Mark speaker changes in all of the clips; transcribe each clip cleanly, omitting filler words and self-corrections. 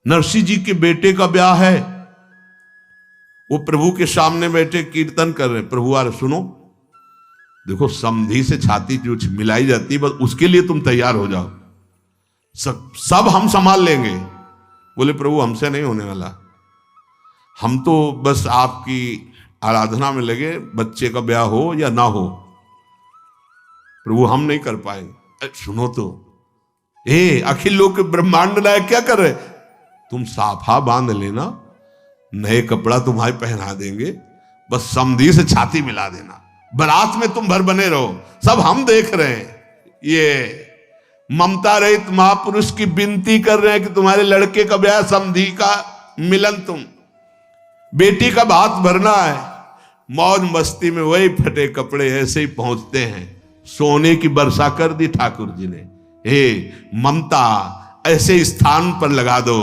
Speaker 1: नरसिंह जी के बेटे का ब्याह है, वो प्रभु के सामने बैठे कीर्तन कर रहे, प्रभु आ रहे, सुनो देखो समधी से छाती जो मिलाई जाती है, बस उसके लिए तुम तैयार हो जाओ, सब हम संभाल लेंगे। बोले प्रभु हमसे नहीं होने वाला, हम तो बस आपकी आराधना में लगे, बच्चे का ब्याह हो या ना हो, प्रभु हम नहीं कर पाएंगे। सुनो तो, अखिल लोक ब्रह्मांड नायक क्या कर रहे, तुम साफा बांध लेना, नए कपड़ा तुम्हारे पहना देंगे, बस समधी से छाती मिला देना, बारात में तुम भर बने रहो, सब हम देख रहे हैं। ये ममता रहित महापुरुष की विनती कर रहे हैं कि तुम्हारे लड़के का ब्याह, समधी का मिलन, तुम बेटी का भात भरना है। मौज मस्ती में वही फटे कपड़े ऐसे ही पहुंचते हैं, सोने की वर्षा कर दी ठाकुर जी ने। ममता ऐसे स्थान पर लगा दो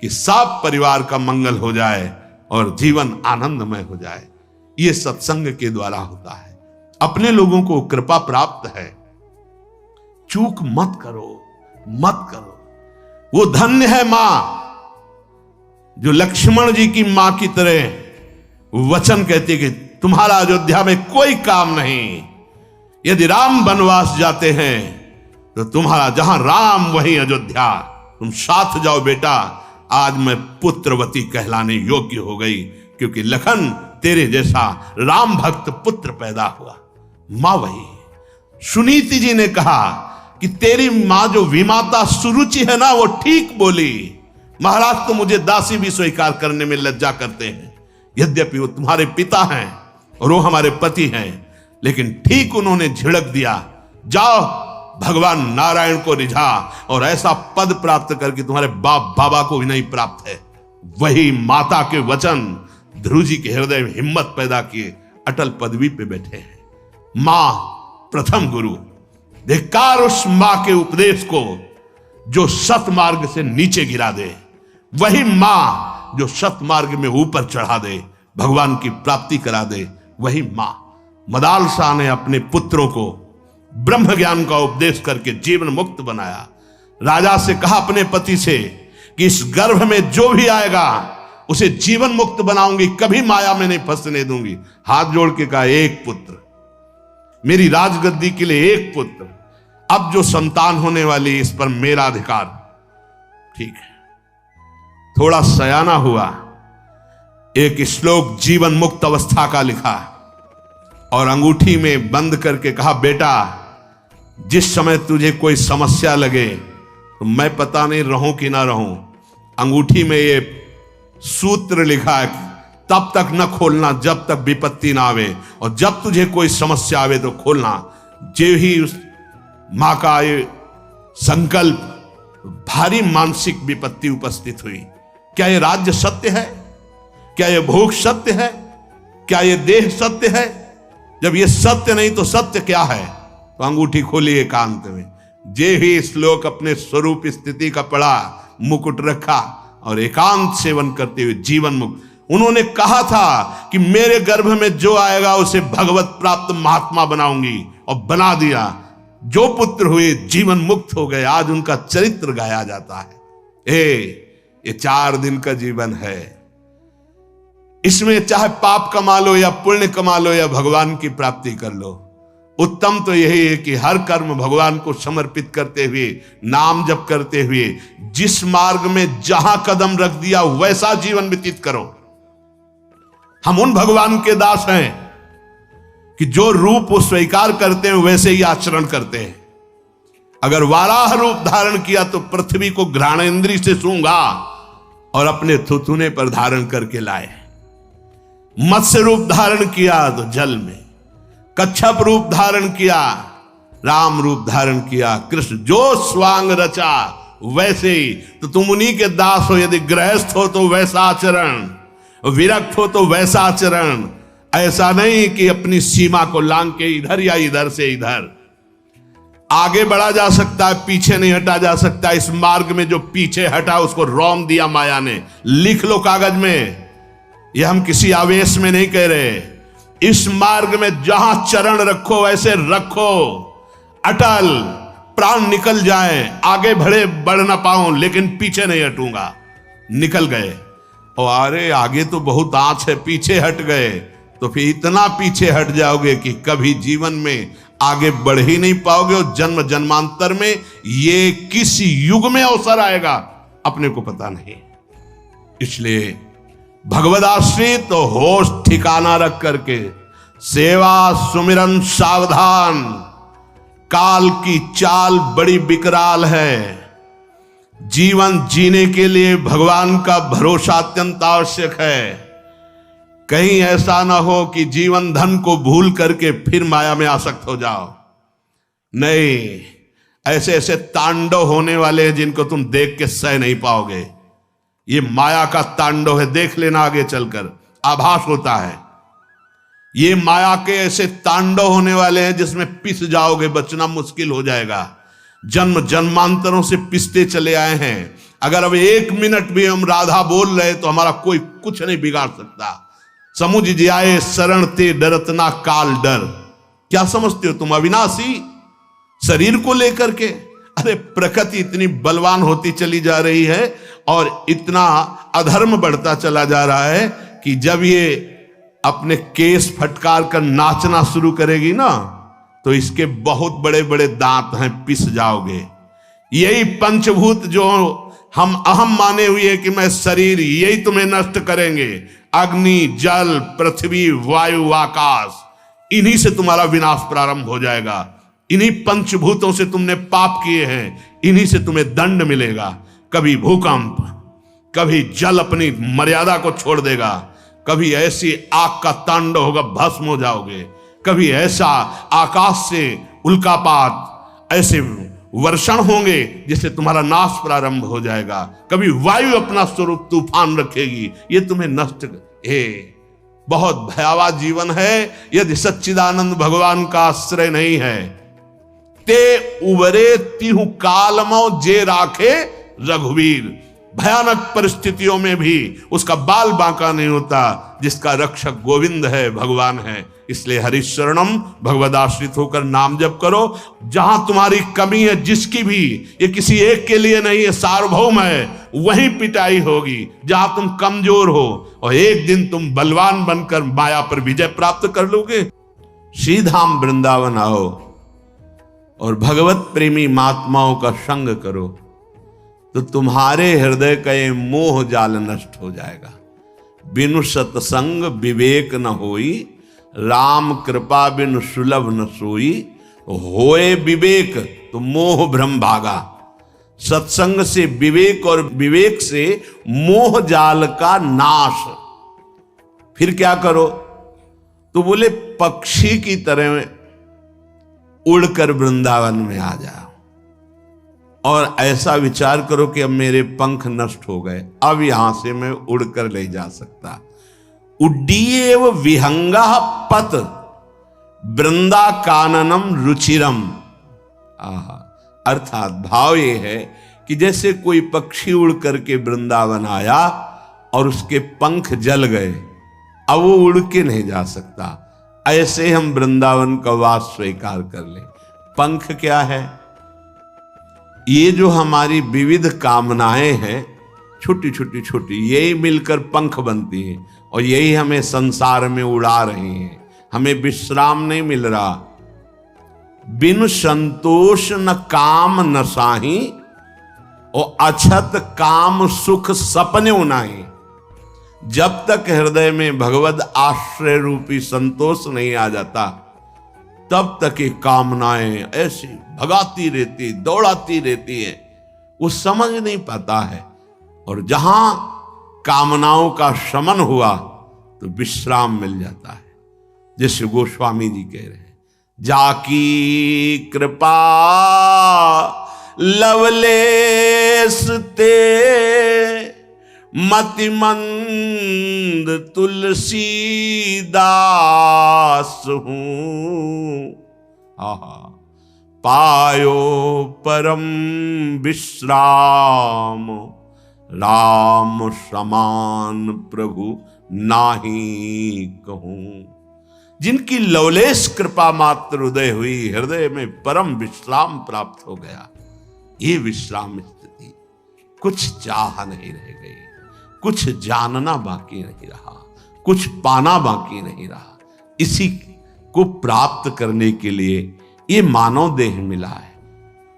Speaker 1: कि सब परिवार का मंगल हो जाए और जीवन आनंदमय हो जाए। ये सत्संग के द्वारा होता है, अपने लोगों को कृपा प्राप्त है। चूक मत करो, मत करो। वो धन्य है मां जो लक्ष्मण जी की मां की तरह वचन कहती कि तुम्हारा अयोध्या में कोई काम नहीं, यदि राम वनवास जाते हैं तो तुम्हारा जहां राम वहीं अयोध्या, तुम साथ जाओ बेटा। आज मैं पुत्रवती कहलाने योग्य हो गई, क्योंकि लखन तेरे जैसा राम भक्त पुत्र पैदा हुआ। मां वही। सुनीति जी ने कहा कि तेरी मां जो विमाता सुरुचि है ना, वो ठीक बोली। महाराज तो मुझे दासी भी स्वीकार करने में लज्जा करते हैं, यद्यपि वो तुम्हारे पिता हैं और वो हमारे पति हैं, लेकिन ठीक उन्होंने झिड़क दिया, जाओ भगवान नारायण को रिझा और ऐसा पद प्राप्त करके तुम्हारे बाप बाबा को भी नहीं प्राप्त है। वही माता के वचन ध्रुव जी के हृदय में हिम्मत पैदा किए, अटल पदवी पे बैठे हैं। मां प्रथम गुरु। धिक्कार उस मां के उपदेश को जो सतमार्ग से नीचे गिरा दे, वही मां जो सतमार्ग में ऊपर चढ़ा दे, भगवान की प्राप्ति करा दे, वही मां। मदाल शाह ने अपने पुत्रों को ब्रह्म ज्ञान का उपदेश करके जीवन मुक्त बनाया। राजा से कहा अपने पति से कि इस गर्भ में जो भी आएगा उसे जीवन मुक्त बनाऊंगी, कभी माया में नहीं फंसने दूंगी। हाथ जोड़ के कहा एक पुत्र, मेरी राजगद्दी के लिए एक पुत्र। अब जो संतान होने वाली इस पर मेरा अधिकार। ठीक है, थोड़ा सयाना हुआ, एक श्लोक जीवन मुक्त अवस्था का लिखा और अंगूठी में बंद करके कहा बेटा जिस समय तुझे कोई समस्या लगे तो मैं पता नहीं रहूं कि ना रहूं, अंगूठी में ये सूत्र लिखा है, तब तक न खोलना जब तक विपत्ति ना आवे, और जब तुझे कोई समस्या आवे तो खोलना। जो ही उस मां का ये संकल्प, भारी मानसिक विपत्ति उपस्थित हुई। क्या ये राज्य सत्य है? क्या ये भोग सत्य है? क्या ये देह सत्य है? जब ये सत्य नहीं तो सत्य क्या है? तो अंगूठी खोली एकांत में, जे ही श्लोक अपने स्वरूप स्थिति का पढ़ा, मुकुट रखा और एकांत सेवन करते हुए जीवन मुक्त। उन्होंने कहा था कि मेरे गर्भ में जो आएगा उसे भगवत प्राप्त महात्मा बनाऊंगी, और बना दिया। जो पुत्र हुए जीवन मुक्त हो गए, आज उनका चरित्र गाया जाता है। ये 4 दिन का जीवन है, इसमें चाहे पाप कमा लो या पुण्य कमा लो या भगवान की प्राप्ति कर लो, उत्तम तो यही है कि हर कर्म भगवान को समर्पित करते हुए, नाम जप करते हुए, जिस मार्ग में जहां कदम रख दिया वैसा जीवन व्यतीत करो। हम उन भगवान के दास हैं कि जो रूप वो स्वीकार करते हैं वैसे ही आचरण करते हैं। अगर वाराह रूप धारण किया तो पृथ्वी को घ्राणेंद्री से सूंघा और अपने थुथुने पर धारण करके लाए। मत्स्य रूप धारण किया तो जल में, कच्छप रूप धारण किया, राम रूप धारण किया, कृष्ण जो स्वांग रचा वैसे ही। तो तुम उन्हीं के दास हो। यदि गृहस्थ हो तो वैसा आचरण, विरक्त हो तो वैसा आचरण। ऐसा नहीं कि अपनी सीमा को लांग के इधर या इधर से इधर। आगे बढ़ा जा सकता है, पीछे नहीं हटा जा सकता। इस मार्ग में जो पीछे हटा उसको रोम दिया माया ने। लिख लो कागज में, यह हम किसी आवेश में नहीं कह रहे। इस मार्ग में जहां चरण रखो वैसे रखो, अटल। प्राण निकल जाए, आगे बढ़े बढ़ ना पाऊं, लेकिन पीछे नहीं हटूंगा। निकल गए। और अरे आगे तो बहुत आंच है, पीछे हट गए, तो फिर इतना पीछे हट जाओगे कि कभी जीवन में आगे बढ़ ही नहीं पाओगे। और जन्म जन्मांतर में ये किस युग में अवसर आएगा अपने को पता नहीं। इसलिए भगवदाश्रित तो होश ठिकाना रख करके सेवा सुमिरन सावधान। काल की चाल बड़ी विकराल है। जीवन जीने के लिए भगवान का भरोसा अत्यंत आवश्यक है। कहीं ऐसा ना हो कि जीवन धन को भूल करके फिर माया में आसक्त हो जाओ। नहीं, ऐसे ऐसे तांडव होने वाले हैं जिनको तुम देख के सह नहीं पाओगे। ये माया का तांडव है, देख लेना आगे चलकर, आभास होता है। ये माया के ऐसे तांडव होने वाले हैं जिसमें पिस जाओगे, बचना मुश्किल हो जाएगा। जन्म जन्मांतरों से पिसते चले आए हैं। अगर अब 1 मिनट भी हम राधा बोल रहे तो हमारा कोई कुछ नहीं बिगाड़ सकता। समुझ जाए शरण ते डरत ना काल डर। क्या समझते हो तुम अविनाशी शरीर को लेकर के? अरे प्रकृति इतनी बलवान होती चली जा रही है और इतना अधर्म बढ़ता चला जा रहा है कि जब ये अपने केस फटकार कर नाचना शुरू करेगी ना, तो इसके बहुत बड़े बड़े दांत हैं, पिस जाओगे। यही पंचभूत जो हम अहम माने हुए हैं कि मैं शरीर, यही तुम्हें नष्ट करेंगे। अग्नि, जल, पृथ्वी, वायु, आकाश, इन्हीं से तुम्हारा विनाश प्रारंभ हो जाएगा। इन्हीं पंचभूतों से तुमने पाप किए हैं, इन्हीं से तुम्हें दंड मिलेगा। कभी भूकंप, कभी जल अपनी मर्यादा को छोड़ देगा, कभी ऐसी आग का तांडव होगा, भस्म हो जाओगे। कभी ऐसा आकाश से उल्कापात, ऐसे वर्षण होंगे जिससे तुम्हारा नाश प्रारंभ हो जाएगा। कभी वायु अपना स्वरूप तूफान रखेगी, ये तुम्हें नष्ट। बहुत भयावह जीवन है यदि सच्चिदानंद भगवान का आश्रय नहीं है। ते उबरे तिहु कालमो जे राखे रघुवीर। भयानक परिस्थितियों में भी उसका बाल बांका नहीं होता, जिसका रक्षक गोविंद है, भगवान है। इसलिए हरिशरणम, भगवदाश्रित होकर नाम जप करो। जहां तुम्हारी कमी है, जिसकी भी, ये किसी एक के लिए नहीं है, सार्वभौम है, वहीं पिटाई होगी जहां तुम कमजोर हो, और एक दिन तुम बलवान बनकर माया पर विजय प्राप्त कर लोगे। श्रीधाम वृंदावन आओ और भगवत प्रेमी महात्माओं का संग करो, तो तुम्हारे हृदय का ये मोह जाल नष्ट हो जाएगा। बिनु सत्संग विवेक न होई, राम कृपा बिनु सुलभ न सोई। होए विवेक तो मोह भ्रम भागा। सत्संग से विवेक और विवेक से मोह जाल का नाश। फिर क्या करो? तो बोले पक्षी की तरह उड़कर वृंदावन में आ जाओ और ऐसा विचार करो कि अब मेरे पंख नष्ट हो गए, अब यहां से मैं उड़कर नहीं जा सकता। उड्डीएव विहंगा पत वृंदा काननम रुचिरम। अर्थात भाव ये है कि जैसे कोई पक्षी उड़ करके वृंदावन आया और उसके पंख जल गए, अब वो उड़ के नहीं जा सकता। ऐसे हम वृंदावन का वास स्वीकार कर ले। पंख क्या है? ये जो हमारी विविध कामनाएं हैं, छोटी छोटी छोटी, यही मिलकर पंख बनती हैं और यही हमें संसार में उड़ा रही हैं। हमें विश्राम नहीं मिल रहा। बिन संतोष न काम न साही, और अछत काम सुख सपने उनाही। जब तक हृदय में भगवद आश्रय रूपी संतोष नहीं आ जाता, तब तक ये कामनाएं ऐसी भगाती रहती, दौड़ाती रहती है, वो समझ नहीं पाता है। और जहां कामनाओं का शमन हुआ तो विश्राम मिल जाता है। जैसे गोस्वामी जी कह रहे हैं, जाकी कृपा लवलेस ते मतिमंद तुलसीदास हूं। पायो परम विश्राम, राम समान प्रभु नाही कहूं। जिनकी लवलेश कृपा मात्र उदय हुई, हृदय में परम विश्राम प्राप्त हो गया। ये विश्राम स्थिति, कुछ चाह नहीं रह गई। कुछ जानना बाकी नहीं रहा, कुछ पाना बाकी नहीं रहा। इसी को प्राप्त करने के लिए ये मानव देह मिला है।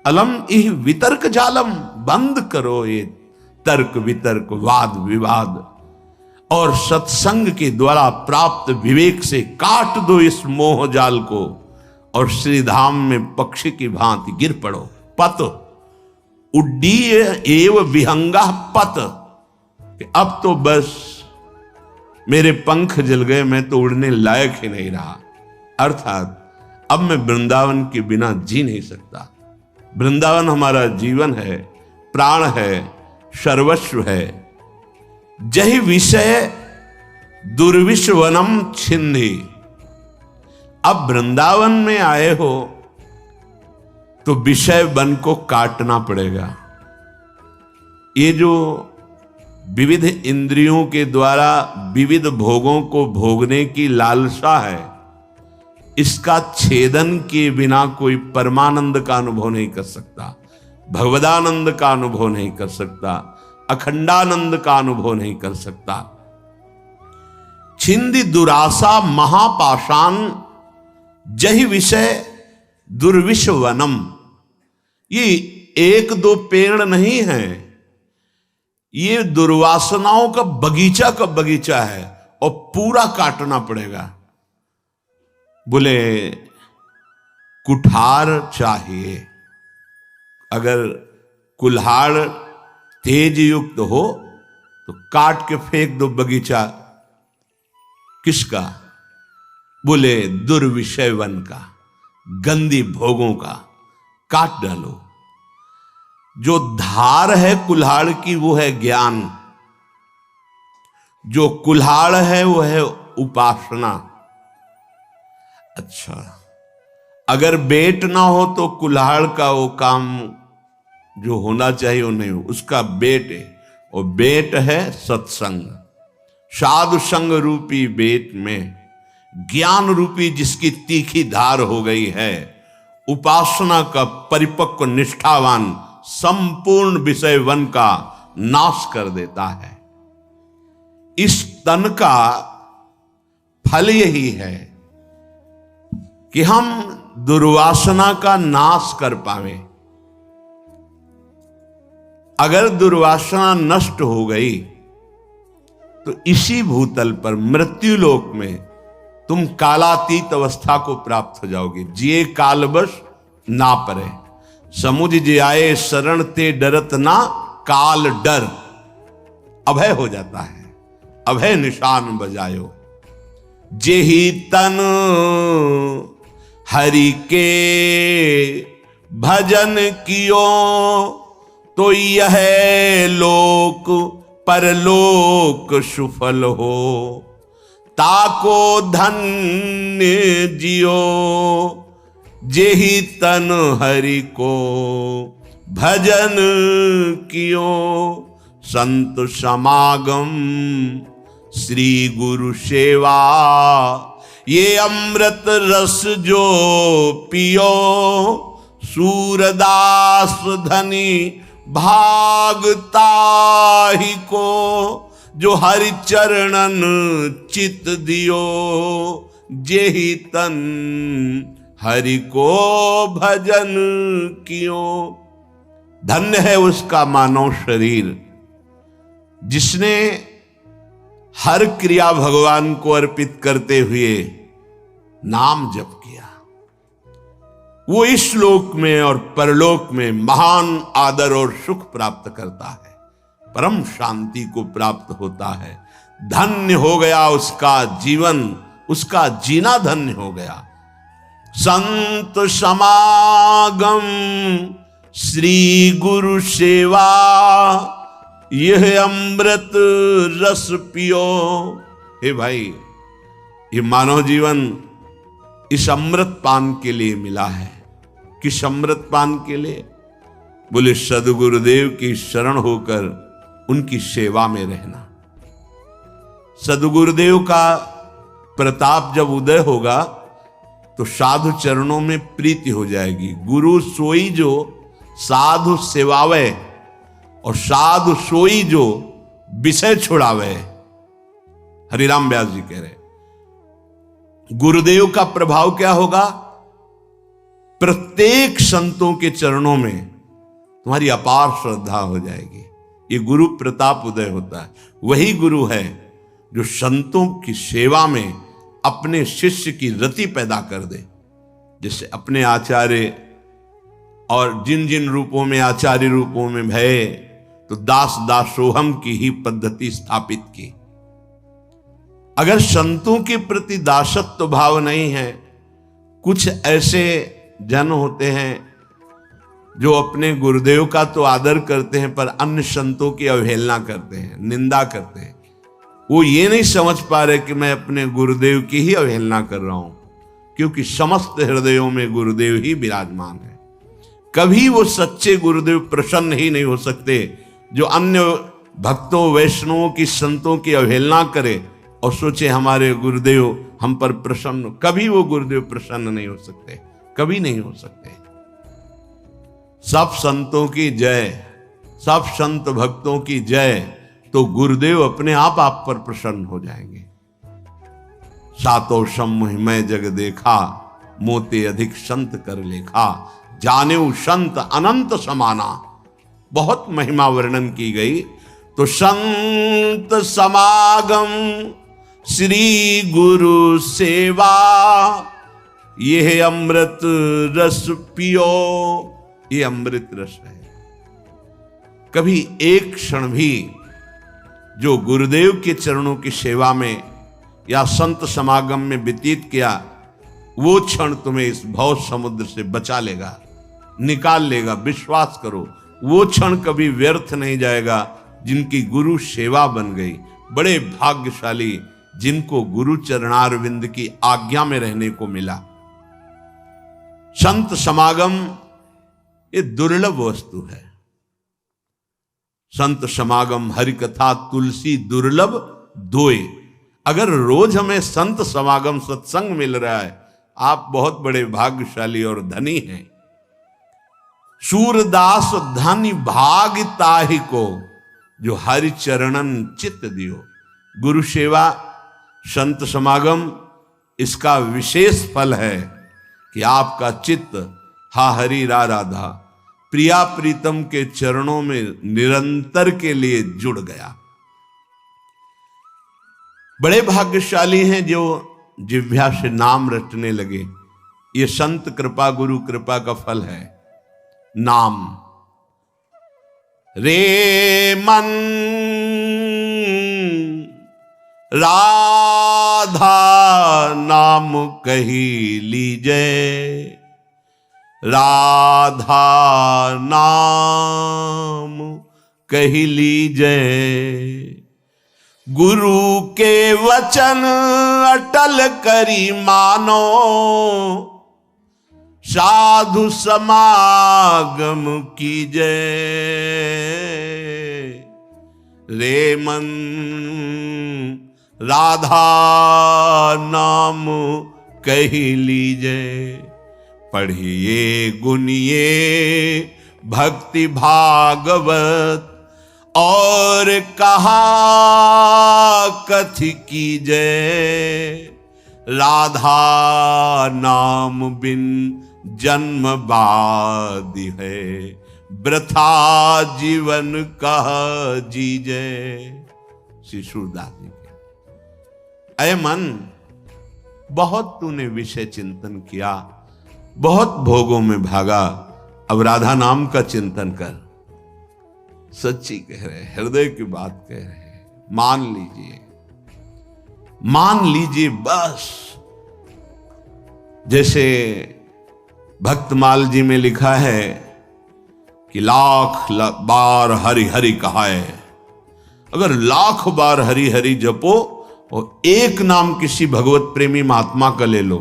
Speaker 1: अलम इह वितर्क जालम, बंद करो ये तर्क वितर्क वाद विवाद, और सत्संग के द्वारा प्राप्त विवेक से काट दो इस मोह जाल को, और श्रीधाम में पक्षी की भांति गिर पड़ो। पत उड्डीय एव विहंगा पत, अब तो बस मेरे पंख जल गए, मैं तो उड़ने लायक ही नहीं रहा। अर्थात अब मैं वृंदावन के बिना जी नहीं सकता। वृंदावन हमारा जीवन है, प्राण है, सर्वस्व है। जहि विषय दुर्विषवनम छिंदी, अब वृंदावन में आए हो तो विषय वन को काटना पड़ेगा। ये जो विविध इंद्रियों के द्वारा विविध भोगों को भोगने की लालसा है, इसका छेदन के बिना कोई परमानंद का अनुभव नहीं कर सकता, भगवदानंद का अनुभव नहीं कर सकता, अखंडानंद का अनुभव नहीं कर सकता। छिंदी दुरासा महापाषाण, जहि विषय दुर्विषवनम, ये एक दो पेड़ नहीं है, ये दुर्वासनाओं का बगीचा है, और पूरा काटना पड़ेगा। बोले कुठार चाहिए, अगर कुल्हाड़ तेज युक्त हो तो काट के फेंक दो बगीचा। किसका? बोले दुर्विषय वन का, गंदी भोगों का काट डालो। जो धार है कुल्हाड़ की वो है ज्ञान, जो कुल्हाड़ है वो है उपासना। अच्छा, अगर बेट ना हो तो कुल्हाड़ का वो काम जो होना चाहिए वो नहीं हो, उसका बेट है, और बेट है सत्संग। साधु संग रूपी बेट में ज्ञान रूपी जिसकी तीखी धार हो गई है, उपासना का परिपक्व निष्ठावान संपूर्ण विषय वन का नाश कर देता है। इस तन का फल यही है कि हम दुर्वासना का नाश कर पावे। अगर दुर्वासना नष्ट हो गई तो इसी भूतल पर मृत्यु लोक में तुम कालातीत अवस्था को प्राप्त हो जाओगे। जिए कालवश ना परे, समुझ जे आए शरण ते डरत ना काल डर। अभय हो जाता है, अभय निशान बजायो। जेहि तन हरि के भजन कियो, तो यह लोक परलोक सुफल हो। ताको धन्य जियो, जेहि तन हरि को भजन कियो। संत समागम श्री गुरु सेवा, ये अमृत रस जो पियो। सूरदास धनी भागता ही को, जो हरि चरणन चित दियो। जेहि तन हरि को भजन कियो। धन्य है उसका मानव शरीर जिसने हर क्रिया भगवान को अर्पित करते हुए नाम जप किया। वो इस लोक में और परलोक में महान आदर और सुख प्राप्त करता है, परम शांति को प्राप्त होता है। धन्य हो गया उसका जीवन, उसका जीना धन्य हो गया। संत समागम श्री गुरु सेवा, यह अमृत रस पियो। हे भाई, ये मानव जीवन इस अमृत पान के लिए मिला है। किस अमृत पान के लिए? बोले सदगुरुदेव की शरण होकर उनकी सेवा में रहना। सदगुरुदेव का प्रताप जब उदय होगा तो साधु चरणों में प्रीति हो जाएगी। गुरु सोई जो साधु सेवावे, और साधु सोई जो विषय छुड़ावे। हरिराम व्यास जी कह रहे गुरुदेव का प्रभाव क्या होगा? प्रत्येक संतों के चरणों में तुम्हारी अपार श्रद्धा हो जाएगी। ये गुरु प्रताप उदय होता है। वही गुरु है जो संतों की सेवा में अपने शिष्य की रति पैदा कर दे। जैसे अपने आचार्य और जिन जिन रूपों में आचार्य रूपों में भय, तो दास दासोहम की ही पद्धति स्थापित की। अगर संतों के प्रति दासत्व भाव नहीं है, कुछ ऐसे जन होते हैं जो अपने गुरुदेव का तो आदर करते हैं पर अन्य संतों की अवहेलना करते हैं, निंदा करते हैं। वो ये नहीं समझ पा रहे कि मैं अपने गुरुदेव की ही अवहेलना कर रहा हूं, क्योंकि समस्त हृदयों में गुरुदेव ही विराजमान है। कभी वो सच्चे गुरुदेव प्रसन्न ही नहीं हो सकते जो अन्य भक्तों वैष्णवों की संतों की अवहेलना करे और सोचे हमारे गुरुदेव हम पर प्रसन्न। कभी वो गुरुदेव प्रसन्न नहीं हो सकते, कभी नहीं हो सकते। सब संतों की जय, सब संत भक्तों की जय, तो गुरुदेव अपने आप पर प्रसन्न हो जाएंगे। सातों सम्मोह जग देखा, मोते अधिक संत कर लेखा, जानेऊ संत अनंत समाना। बहुत महिमा वर्णन की गई। तो संत समागम श्री गुरु सेवा, यह अमृत रस पियो। ये अमृत रस है। कभी एक क्षण भी जो गुरुदेव के चरणों की सेवा में या संत समागम में व्यतीत किया, वो क्षण तुम्हें इस भव समुद्र से बचा लेगा, निकाल लेगा। विश्वास करो, वो क्षण कभी व्यर्थ नहीं जाएगा जिनकी गुरु सेवा बन गई। बड़े भाग्यशाली जिनको गुरु चरणारविंद की आज्ञा में रहने को मिला। संत समागम ये दुर्लभ वस्तु है। संत समागम हरि कथा तुलसी दुर्लभ दोए। अगर रोज हमें संत समागम सत्संग मिल रहा है, आप बहुत बड़े भाग्यशाली और धनी हैं। सूरदास धनी भाग ताहि को, जो हरि चरणन चित्त दियो। गुरु सेवा संत समागम इसका विशेष फल है कि आपका चित्त हा हरि रा राधा प्रिया प्रीतम के चरणों में निरंतर के लिए जुड़ गया। बड़े भाग्यशाली हैं जो जिह्वा से नाम रटने लगे। ये संत कृपा गुरु कृपा का फल है। नाम रे मन राधा नाम कही लीजे, राधा नाम कही लीजे। गुरु के वचन अटल करी मानो, साधु समागम कीजे। रे मन राधा नाम कही लीजे। पढ़िए गुनिए भक्ति भागवत, और कहा कथि कीजे। राधा नाम बिन जन्म बादि है, वृथा जीवन कह जीजे। श्री सूरदास जी के अय मन, बहुत तूने विषय चिंतन किया, बहुत भोगों में भागा, अब राधा नाम का चिंतन कर। सच्ची कह रहे, हृदय की बात कह रहे। मान लीजिए, मान लीजिए बस। जैसे भक्तमाल जी में लिखा है कि लाख बार हरि हरि कहाए। अगर लाख बार हरि हरि जपो और एक नाम किसी भगवत प्रेमी महात्मा का ले लो,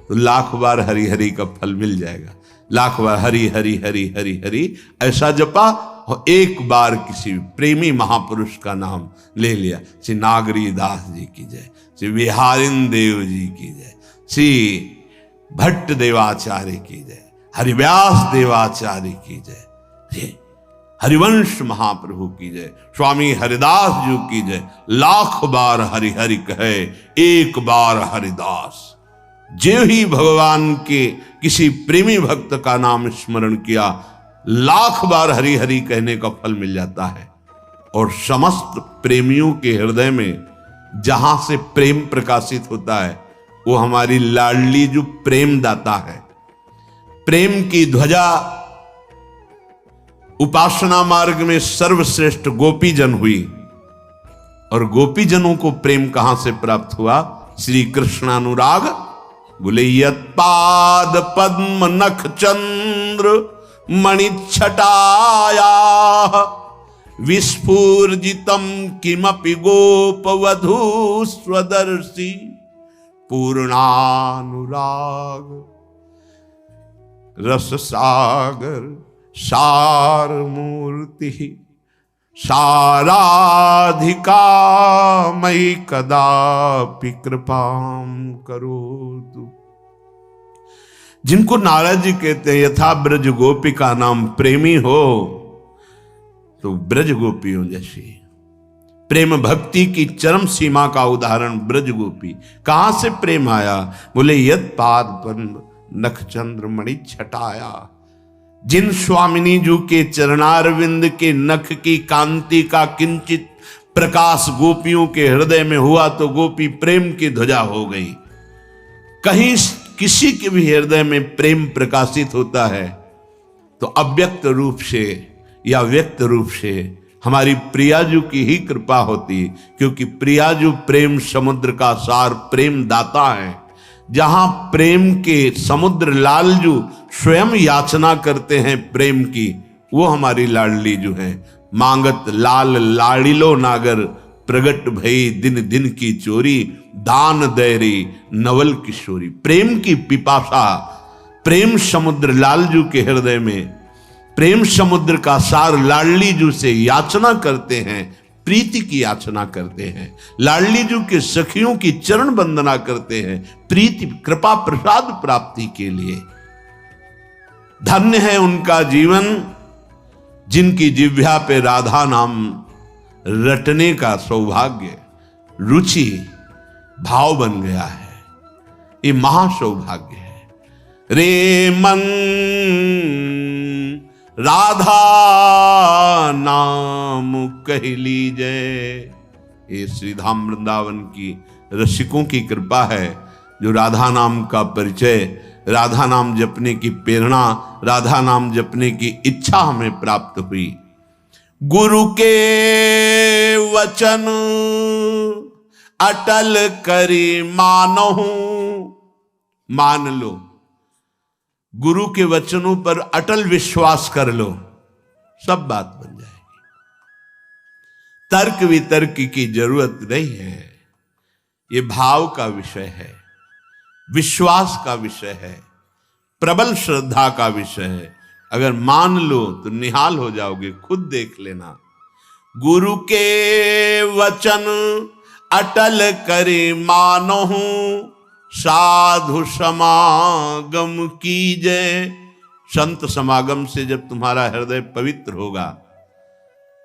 Speaker 1: तो लाख बार हरि हरि का फल मिल जाएगा। लाख बार हरि हरि हरि हरि हरि ऐसा जपा और एक बार किसी प्रेमी महापुरुष का नाम ले लिया। श्री नागरी दास जी की जय, श्री बिहारिन देव जी की जय, श्री भट्ट देवाचार्य की जय, हरिव्यास देवाचार्य की जय। हरिवंश महाप्रभु की जय, स्वामी हरिदास जी की जय। लाख बार हरि हरि कहे, एक बार हरिदास। जो ही भगवान के किसी प्रेमी भक्त का नाम स्मरण किया, लाख बार हरि हरि कहने का फल मिल जाता है। और समस्त प्रेमियों के हृदय में जहां से प्रेम प्रकाशित होता है, वो हमारी लाडली जो प्रेम दाता है। प्रेम की ध्वजा उपासना मार्ग में सर्वश्रेष्ठ गोपीजन हुई। और गोपीजनों को प्रेम कहां से प्राप्त हुआ? श्री कृष्णानुराग। बोले यत्पाद पद्म नख चंद्र मणिच्छटाया विस्फूर्जितम किमपि गोपवधू स्वदर्शी पूर्णानुराग रस सागर सार मूर्ति साराधिका मयि कदापि कृपाम करोतु। जिनको नारद जी कहते हैं यथा ब्रज गोपी का नाम प्रेमी हो, तो ब्रज गोपियों जैसी प्रेम भक्ति की चरम सीमा का उदाहरण ब्रज गोपी। कहां से प्रेम आया? बोले यत पाद बंद नख चंद्र मणि छटाया। जिन स्वामिनी जी के चरणारविंद के नख की कांति का किंचित प्रकाश गोपियों के हृदय में हुआ, तो गोपी प्रेम की ध्वजा हो गई। कहीं किसी के भी हृदय में प्रेम प्रकाशित होता है, तो अव्यक्त रूप से या व्यक्त रूप से हमारी प्रियाजू की ही कृपा होती, क्योंकि प्रियाजू प्रेम समुद्र का सार प्रेम दाता है। जहां प्रेम के समुद्र लालजू स्वयं याचना करते हैं प्रेम की, वो हमारी लाडली जो है। मांगत लाल लाड़िलो नागर प्रगट भई दिन दिन की चोरी दान दैरी नवल किशोरी। प्रेम की पिपासा, प्रेम समुद्र लालजू के हृदय में, प्रेम समुद्र का सार लाडली जू से याचना करते हैं, प्रीति की याचना करते हैं। लाडली जू के सखियों की चरण वंदना करते हैं, प्रीति कृपा प्रसाद प्राप्ति के लिए। धन्य है उनका जीवन जिनकी जिह्वा पे राधा नाम रटने का सौभाग्य, रुचि, भाव बन गया है। ये महासौभाग्य है। रे मन राधा नाम कह लीजय। ये श्रीधाम वृंदावन की रसिकों की कृपा है, जो राधा नाम का परिचय, राधा नाम जपने की प्रेरणा, राधा नाम जपने की इच्छा हमें प्राप्त हुई। गुरु के वचन अटल करी मानहु। मान लो, गुरु के वचनों पर अटल विश्वास कर लो, सब बात बन जाएगी। तर्क वितर्क की जरूरत नहीं है। ये भाव का विषय है, विश्वास का विषय है, प्रबल श्रद्धा का विषय है। अगर मान लो तो निहाल हो जाओगे, खुद देख लेना। गुरु के वचन अटल करे मानहु साधु समागम कीजय। संत समागम से जब तुम्हारा हृदय पवित्र होगा,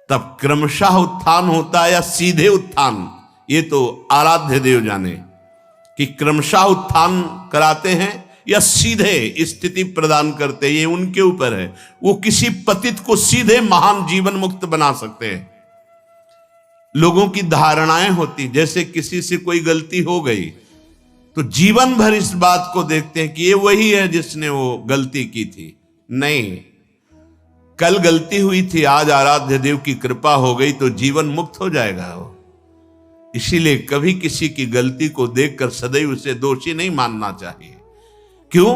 Speaker 1: तब क्रमशः उत्थान होता है या सीधे उत्थान, ये तो आराध्य देव जाने कि क्रमशः उत्थान कराते हैं या सीधे स्थिति प्रदान करते हैं, ये उनके ऊपर है। वो किसी पतित को सीधे महान जीवन मुक्त बना सकते हैं। लोगों की धारणाएं होती, जैसे किसी से कोई गलती हो गई तो जीवन भर इस बात को देखते हैं कि ये वही है जिसने वो गलती की थी। नहीं, कल गलती हुई थी, आज आराध्य देव की कृपा हो गई तो जीवन मुक्त हो जाएगा वो। इसीलिए कभी किसी की गलती को देखकर सदैव उसे दोषी नहीं मानना चाहिए। क्यों?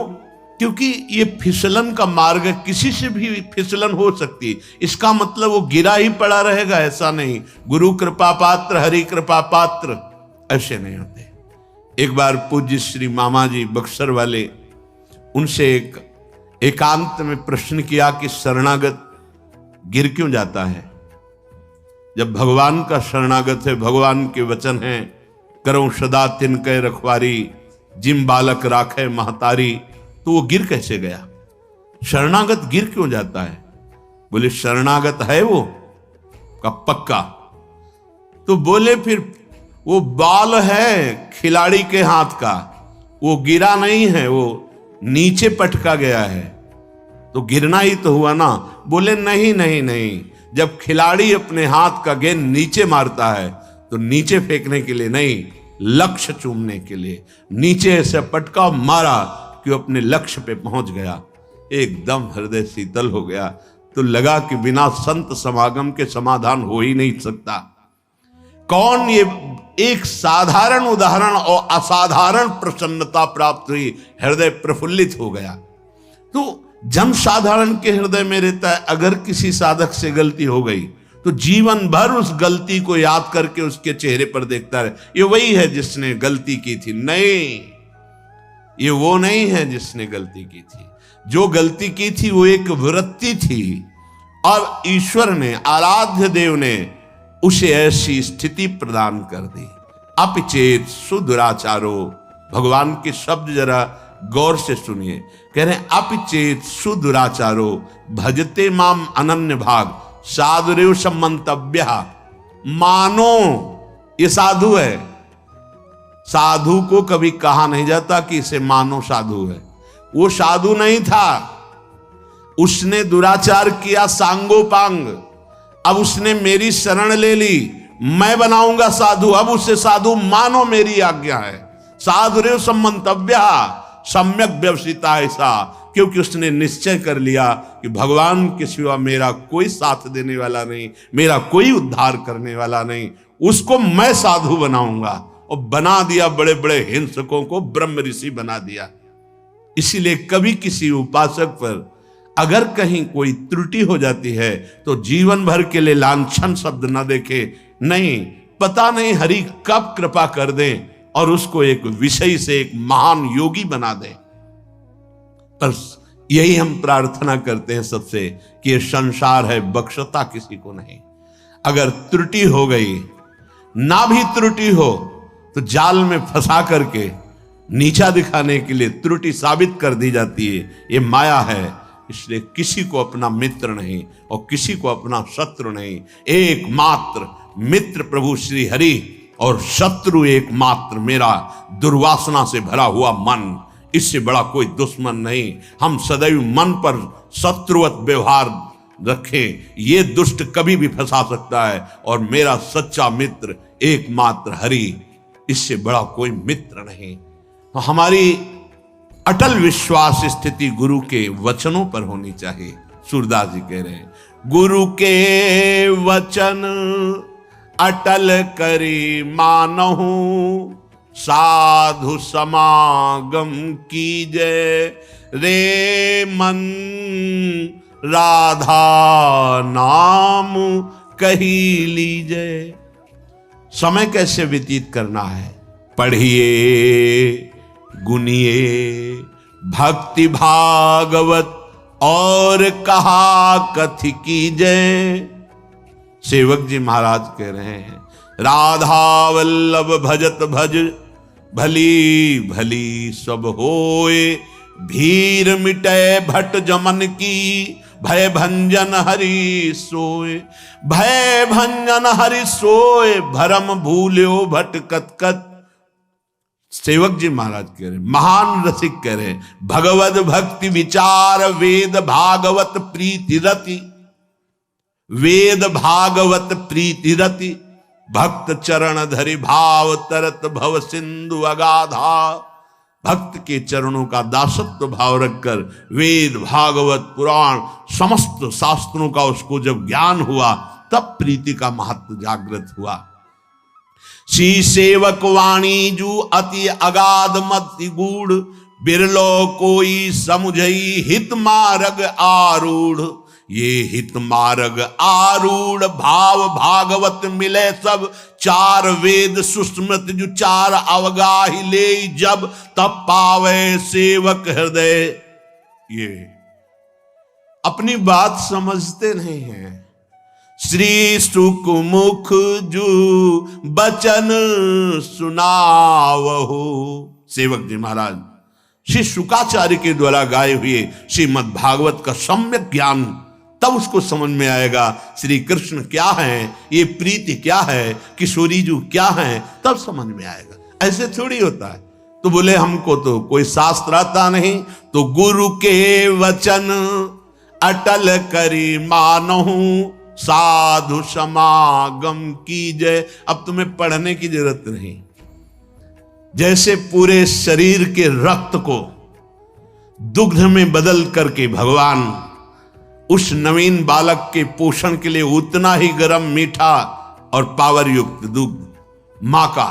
Speaker 1: क्योंकि ये फिसलन का मार्ग है, किसी से भी फिसलन हो सकती है। इसका मतलब वो गिरा ही पड़ा रहेगा, ऐसा नहीं। गुरु कृपा पात्र, हरि कृपा पात्र ऐसे नहीं होते। एक बार पूज्य श्री मामा जी बक्सर वाले, उनसे एकांत में प्रश्न किया कि शरणागत गिर क्यों जाता है? जब भगवान का शरणागत है, भगवान के वचन हैं, करो सदा तिनके रखवारी, जिम बालक राखे महतारी, तो वो गिर कैसे गया? शरणागत गिर क्यों जाता है? बोले शरणागत है वो का पक्का। तो बोले फिर वो बाल है खिलाड़ी के हाथ का, वो गिरा नहीं है, वो नीचे पटका गया है, तो गिरना ही तो हुआ ना। बोले नहीं नहीं नहीं, जब खिलाड़ी अपने हाथ का गेंद नीचे मारता है तो नीचे फेंकने के लिए नहीं, लक्ष्य चूमने के लिए नीचे ऐसे पटका मारा कि वो अपने लक्ष्य पे पहुंच गया। एकदम हृदय शीतल हो गया। तो लगा कि बिना संत समागम के समाधान हो ही नहीं सकता। कौन ये एक साधारण उदाहरण और असाधारण प्रसन्नता प्राप्त हुई, हृदय प्रफुल्लित हो गया। तो जन साधारण के हृदय में रहता है, अगर किसी साधक से गलती हो गई तो जीवन भर उस गलती को याद करके उसके चेहरे पर देखता रहे, ये वही है जिसने गलती की थी। नहीं, ये वो नहीं है जिसने गलती की थी। जो गलती की थी वो एक वृत्ति थी, और ईश्वर ने, आराध्य देव ने उसे ऐसी स्थिति प्रदान कर दी। अपिचेत सुदुराचारो, भगवान के शब्द जरा गौर से सुनिए। कह रहे हैं अपिचेत सुदुराचारो भजते माम अनन्य भाग साधुरेव सम्मंतव्य। मानो ये साधु है, साधु को कभी कहा नहीं जाता कि इसे मानो साधु है। वो साधु नहीं था, उसने दुराचार किया सांगोपांग। अब उसने मेरी शरण ले ली, मैं बनाऊंगा साधु, अब उसे साधु मानो, मेरी आज्ञा है। साधुरेव सम्मंतव्य सम्यक व्यवसिता ऐसा, क्योंकि उसने निश्चय कर लिया कि भगवान के सिवा मेरा कोई साथ देने वाला नहीं, मेरा कोई उद्धार करने वाला नहीं, उसको मैं साधु बनाऊंगा। और बना दिया, बड़े बड़े हिंसकों को ब्रह्म ऋषि बना दिया। इसीलिए कभी किसी उपासक पर अगर कहीं कोई त्रुटि हो जाती है तो जीवन भर के लिए लांछन शब्द न देखे। नहीं, पता नहीं हरि कब कृपा कर दे और उसको एक विषय से एक महान योगी बना दे। पर यही हम प्रार्थना करते हैं सबसे कि ये संसार है, बख्शता किसी को नहीं। अगर त्रुटि हो गई, ना भी त्रुटि हो तो जाल में फंसा करके नीचा दिखाने के लिए त्रुटि साबित कर दी जाती है। ये माया है। इसलिए किसी को अपना मित्र नहीं और किसी को अपना शत्रु नहीं। एकमात्र मित्र प्रभु श्री हरि और शत्रु एकमात्र मेरा दुर्वासना से भरा हुआ मन। इससे बड़ा कोई दुश्मन नहीं। हम सदैव मन पर शत्रुवत व्यवहार रखें, ये दुष्ट कभी भी फंसा सकता है। और मेरा सच्चा मित्र एकमात्र हरि, इससे बड़ा कोई मित्र नहीं। तो हमारी अटल विश्वास स्थिति गुरु के वचनों पर होनी चाहिए। सूरदास जी कह रहे हैं, गुरु के वचन अटल करी मानहु, साधु समागम कीजे रे मन, राधा नाम कही लीजे। समय कैसे व्यतीत करना है? पढ़िए, गुनिए भक्ति भागवत और कहा कथि कीजय। सेवक जी महाराज कह रहे हैं, राधा वल्लभ भजत भज, भली भली सब होए, भीर मिटे भट जमन की, भय भंजन हरि सोए। भय भंजन हरि सोए, भरम भूल्यो भट कत कत। सेवक जी महाराज कह रहे, महान रसिक कह रहे, भगवत भक्ति विचार वेद भागवत प्रीति रति, वेद भागवत प्रीति रति, भक्त चरण धरि भाव तरत भव सिंधु अगाधा। भक्त के चरणों का दासत्व भाव रखकर वेद भागवत पुराण समस्त शास्त्रों का उसको जब ज्ञान हुआ तब प्रीति का महत्व जागृत हुआ। श्री सेवक वाणी जू अति अगाध मति गूढ़, बिरलो कोई समुझई हित मार्ग आरूढ़। ये हित मार्ग आरूढ़ भाव भागवत मिले सब, चार वेद सुस्मृत जो चार अवगाही ले जब, तब पावे सेवक हृदय। ये अपनी बात समझते नहीं हैं। श्री सुख मुख जू बचन सुनावहु। सेवक जी महाराज श्री शुकाचार्य के द्वारा गाए हुए श्रीमद् भागवत का सम्यक ज्ञान तब उसको समझ में आएगा श्री कृष्ण क्या है, ये प्रीति क्या है, किशोरी जी क्या है, तब समझ में आएगा। ऐसे थोड़ी होता है। तो बोले हमको तो कोई शास्त्र आता नहीं, तो गुरु के वचन अटल करी मानहु साधु समागम कीजय। अब तुम्हें पढ़ने की जरूरत नहीं। जैसे पूरे शरीर के रक्त को दुग्ध में बदल करके भगवान उस नवीन बालक के पोषण के लिए उतना ही गर्म, मीठा और पावर युक्त दुग्ध मां का,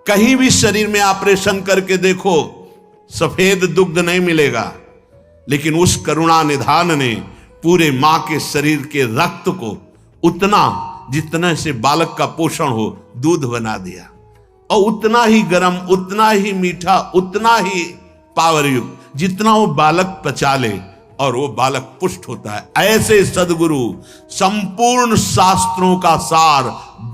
Speaker 1: कहीं भी शरीर में ऑपरेशन करके देखो सफेद दुग्ध नहीं मिलेगा, लेकिन उस करुणा निधान ने पूरे मां के शरीर के रक्त को उतना जितना से बालक का पोषण हो दूध बना दिया, और उतना ही गर्म, उतना ही मीठा, उतना ही पावर युक्त जितना वो बालक पचा ले, और वो बालक पुष्ट होता है। ऐसे सदगुरु संपूर्ण शास्त्रों का सार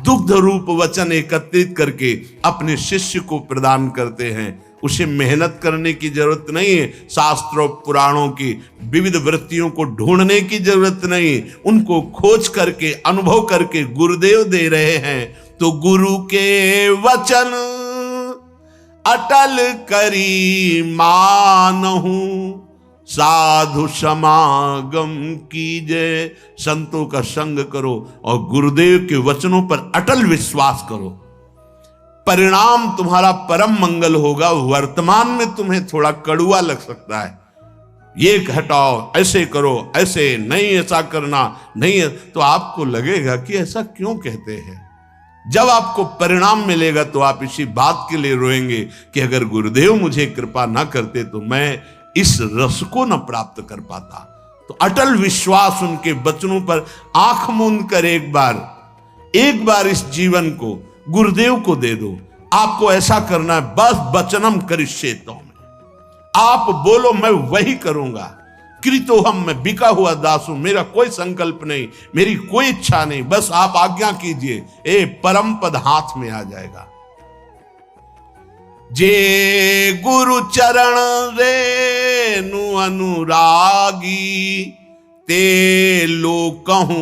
Speaker 1: दुग्ध रूप वचन एकत्रित करके अपने शिष्य को प्रदान करते हैं। उसे मेहनत करने की जरूरत नहीं है, शास्त्रों पुराणों की विविध वृत्तियों को ढूंढने की जरूरत नहीं, उनको खोज करके अनुभव करके गुरुदेव दे रहे हैं। तो गुरु के वचन अटल करी मानहु साधु समागम कीजय। संतों का संग करो और गुरुदेव के वचनों पर अटल विश्वास करो, परिणाम तुम्हारा परम मंगल होगा। वर्तमान में तुम्हें थोड़ा कड़ुआ लग सकता है, ये हटाओ, ऐसे करो, ऐसे नहीं, ऐसा करना नहीं, तो आपको लगेगा कि ऐसा क्यों कहते हैं। जब आपको परिणाम मिलेगा तो आप इसी बात के लिए रोएंगे कि अगर गुरुदेव मुझे कृपा ना करते तो मैं इस रस को न प्राप्त कर पाता। तो अटल विश्वास उनके वचनों पर आंख मूंद कर एक बार इस जीवन को गुरुदेव को दे दो। आपको ऐसा करना है, बस वचनम करिष्येतो में आप बोलो मैं वही करूंगा। कृतो हम, मैं बिका हुआ दास हूं, मेरा कोई संकल्प नहीं, मेरी कोई इच्छा नहीं, बस आप आज्ञा कीजिए, ए परम पद हाथ में आ जाएगा। जे गुरु चरण रेनु अनुरागी ते लोकहूं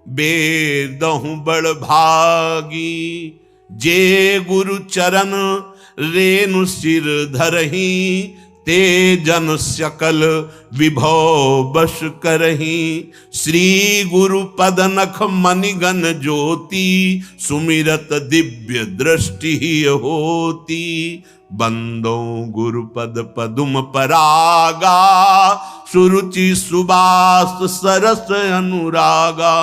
Speaker 1: बेदहूं बड़ भागी। जे गुरु चरण रेनु सिर धरही ते जन सकल विभव बस करही। श्री गुरु पद नख मणिगण ज्योति सुमिरत दिव्य दृष्टि होती। बंदो गुरु पद पदुम परागा सुरुचि सुबास सरस अनुरागा।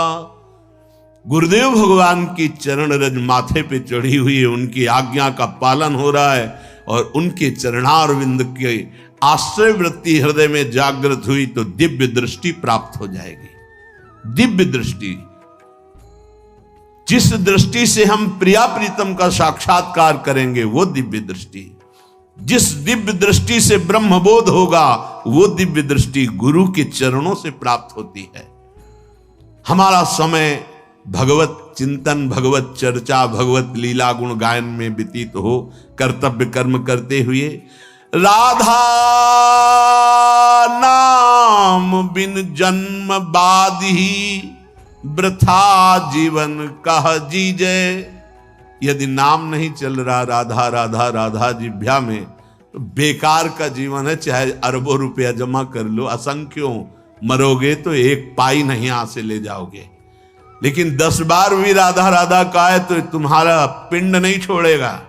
Speaker 1: गुरुदेव भगवान की चरण रज माथे पे चढ़ी हुई है, उनकी आज्ञा का पालन हो रहा है और उनके चरणारविंद के आश्रय वृत्ति हृदय में जागृत हुई तो दिव्य दृष्टि प्राप्त हो जाएगी। दिव्य दृष्टि, जिस दृष्टि से हम प्रिया प्रीतम का साक्षात्कार करेंगे वो दिव्य दृष्टि, जिस दिव्य दृष्टि से ब्रह्मबोध होगा वो दिव्य दृष्टि गुरु के चरणों से प्राप्त होती है। हमारा समय भगवत चिंतन, भगवत चर्चा, भगवत लीला गुण गायन में व्यतीत हो, कर्तव्य कर्म करते हुए राधा नाम बिन जन्म बाधी वृथा जीवन कह जीजे। यदि नाम नहीं चल रहा राधा राधा राधा जिभ्या में तो बेकार का जीवन है, चाहे अरबों रुपया जमा कर लो, असंख्यों मरोगे तो एक पाई नहीं हाथ से ले जाओगे। लेकिन 10 बार भी राधा राधा का है तो तुम्हारा पिंड नहीं छोड़ेगा।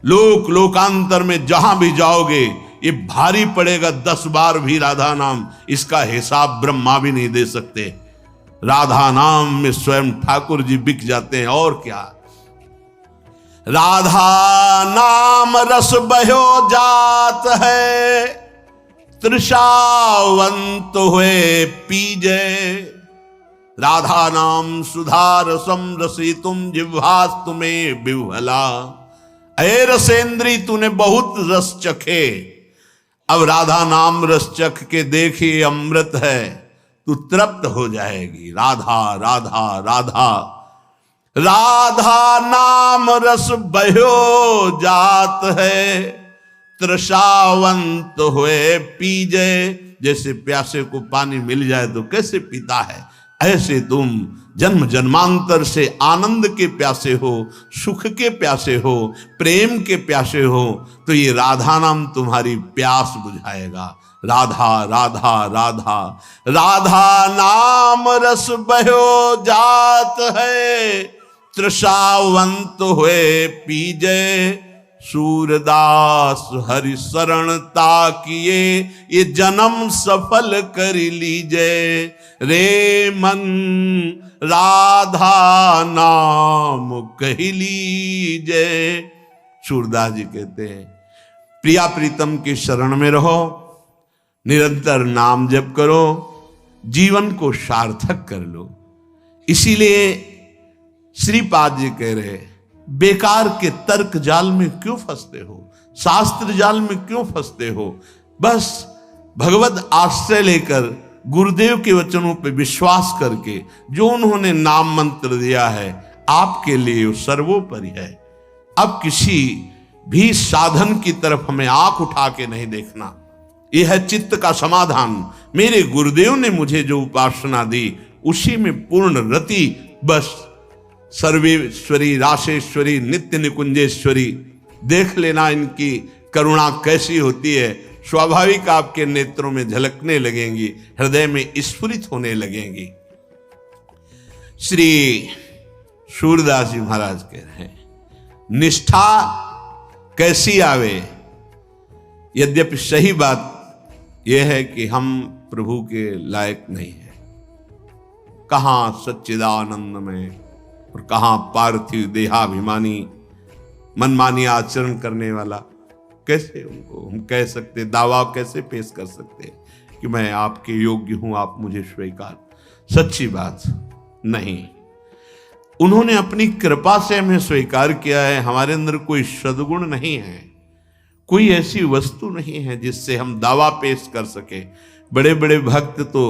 Speaker 1: लोकांतर में जहां भी जाओगे ये भारी पड़ेगा। 10 बार भी राधा नाम, इसका हिसाब ब्रह्मा भी नहीं दे सकते। राधा नाम में स्वयं ठाकुर जी बिक जाते हैं। और क्या, राधा नाम रस बहो जात है तृषावंत हुए पीजे। राधा नाम सुधार समरसी तुम जिह्वास तुम्हें विह्वला। अये रसेंद्री, तूने बहुत रस चखे, अब राधा नाम रस चख के देखिए अमृत है, तू तृप्त हो जाएगी। राधा राधा राधा राधा नाम रस बहो जात है तृषावंत हुए पीजे। जैसे प्यासे को पानी मिल जाए तो कैसे पीता है, ऐसे तुम जन्म जन्मांतर से आनंद के प्यासे हो, सुख के प्यासे हो, प्रेम के प्यासे हो, तो ये राधा नाम तुम्हारी प्यास बुझाएगा। राधा राधा राधा राधा नाम रस बहो जात है, तृषावंत हुए पीजे, सूरदास हरि शरणता किए, ये जन्म सफल कर लीजे। रे मन राधा नाम कह लीजे। सूरदास जी कहते हैं प्रिया प्रीतम की शरण में रहो, निरंतर नाम जप करो, जीवन को सार्थक कर लो। इसीलिए श्रीपाद जी कह रहे बेकार के तर्क जाल में क्यों फंसते हो, शास्त्र जाल में क्यों फंसते हो। बस भगवत आश्रय लेकर गुरुदेव के वचनों पर विश्वास करके जो उन्होंने नाम मंत्र दिया है आपके लिए सर्वोपरि है। अब किसी भी साधन की तरफ हमें आंख उठा के नहीं देखना। यह है चित्त का समाधान। मेरे गुरुदेव ने मुझे जो उपासना दी उसी में पूर्ण रति, बस सर्वेश्वरी राशेश्वरी नित्य निकुंजेश्वरी। देख लेना इनकी करुणा कैसी होती है, स्वाभाविक आपके नेत्रों में झलकने लगेंगी, हृदय में स्फुरित होने लगेंगी। श्री सूरदास जी महाराज कह रहे हैं निष्ठा कैसी आवे। यद्यपि सही बात यह है कि हम प्रभु के लायक नहीं है। कहां सच्चिदानंद में और कहां पार्थिव देहाभिमानी मनमानी आचरण करने वाला। कैसे उनको हम कह सकते, दावा कैसे पेश कर सकते कि मैं आपके योग्य हूं, आप मुझे स्वीकार। सच्ची बात नहीं। उन्होंने अपनी कृपा से हमें स्वीकार किया है। हमारे अंदर कोई सद्गुण नहीं है, कोई ऐसी वस्तु नहीं है जिससे हम दावा पेश कर सके। बड़े बड़े भक्त तो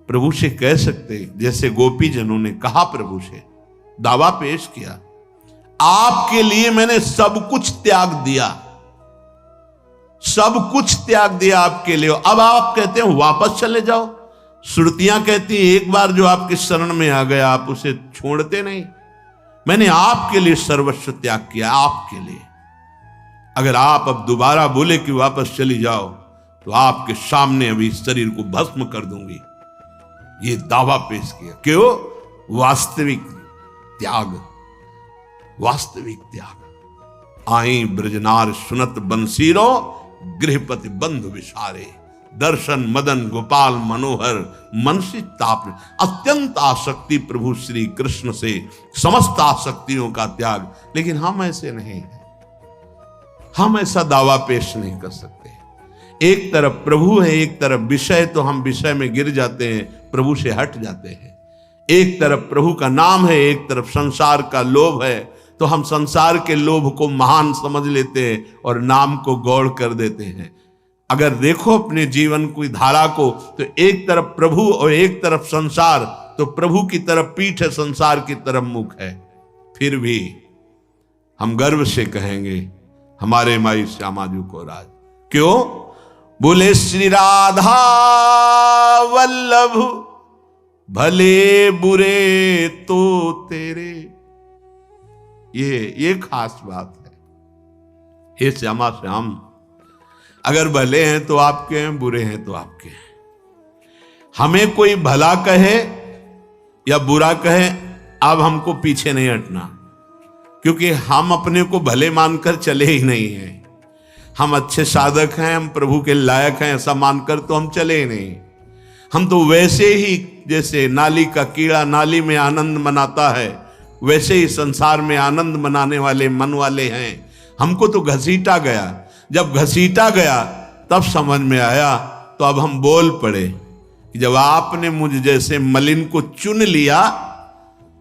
Speaker 1: प्रभु से कह सकते, जैसे गोपी जनों ने कहा प्रभु से, दावा पेश किया, आपके लिए मैंने सब कुछ त्याग दिया, सब कुछ त्याग दिया आपके लिए। अब आप कहते हैं वापस चले जाओ। श्रुतियां कहती हैं एक बार जो आपके शरण में आ गया आप उसे छोड़ते नहीं। मैंने आपके लिए सर्वस्व त्याग किया, आपके लिए। अगर आप अब दोबारा बोले कि वापस चली जाओ तो आपके सामने अभी शरीर को भस्म कर दूंगी। ये दावा पेश किया। क्यों? वास्तविक त्याग, वास्तविक त्याग। आई ब्रजनार सुनत बंसीरो, गृहपति बंधु विसारे, दर्शन मदन गोपाल मनोहर मनसी ताप। अत्यंत आसक्ति प्रभु श्री कृष्ण से, समस्त आसक्तियों का त्याग। लेकिन हम ऐसे नहीं हैं, हम ऐसा दावा पेश नहीं कर सकते। एक तरफ प्रभु है, एक तरफ विषय, तो हम विषय में गिर जाते हैं, प्रभु से हट जाते हैं। एक तरफ प्रभु का नाम है, एक तरफ संसार का लोभ है, तो हम संसार के लोभ को महान समझ लेते हैं और नाम को गौड़ कर देते हैं। अगर देखो अपने जीवन की धारा को, तो एक तरफ प्रभु और एक तरफ संसार, तो प्रभु की तरफ पीठ है, संसार की तरफ मुख है। फिर भी हम गर्व से कहेंगे हमारे माई श्यामाजू को राज। क्यों? बोले श्री राधा वल्लभ, भले बुरे तो तेरे। ये खास बात है। हे श्यामा श्याम, अगर भले हैं तो आपके हैं, बुरे हैं तो आपके हैं। हमें कोई भला कहे या बुरा कहे, अब हमको पीछे नहीं हटना, क्योंकि हम अपने को भले मानकर चले ही नहीं हैं। हम अच्छे साधक हैं, हम प्रभु के लायक हैं, ऐसा मानकर तो हम चले ही नहीं। हम तो वैसे ही जैसे नाली का कीड़ा नाली में आनंद मनाता है, वैसे ही संसार में आनंद मनाने वाले मन वाले हैं। हमको तो घसीटा गया। जब घसीटा गया तब समझ में आया, तो अब हम बोल पड़े कि जब आपने मुझ जैसे मलिन को चुन लिया,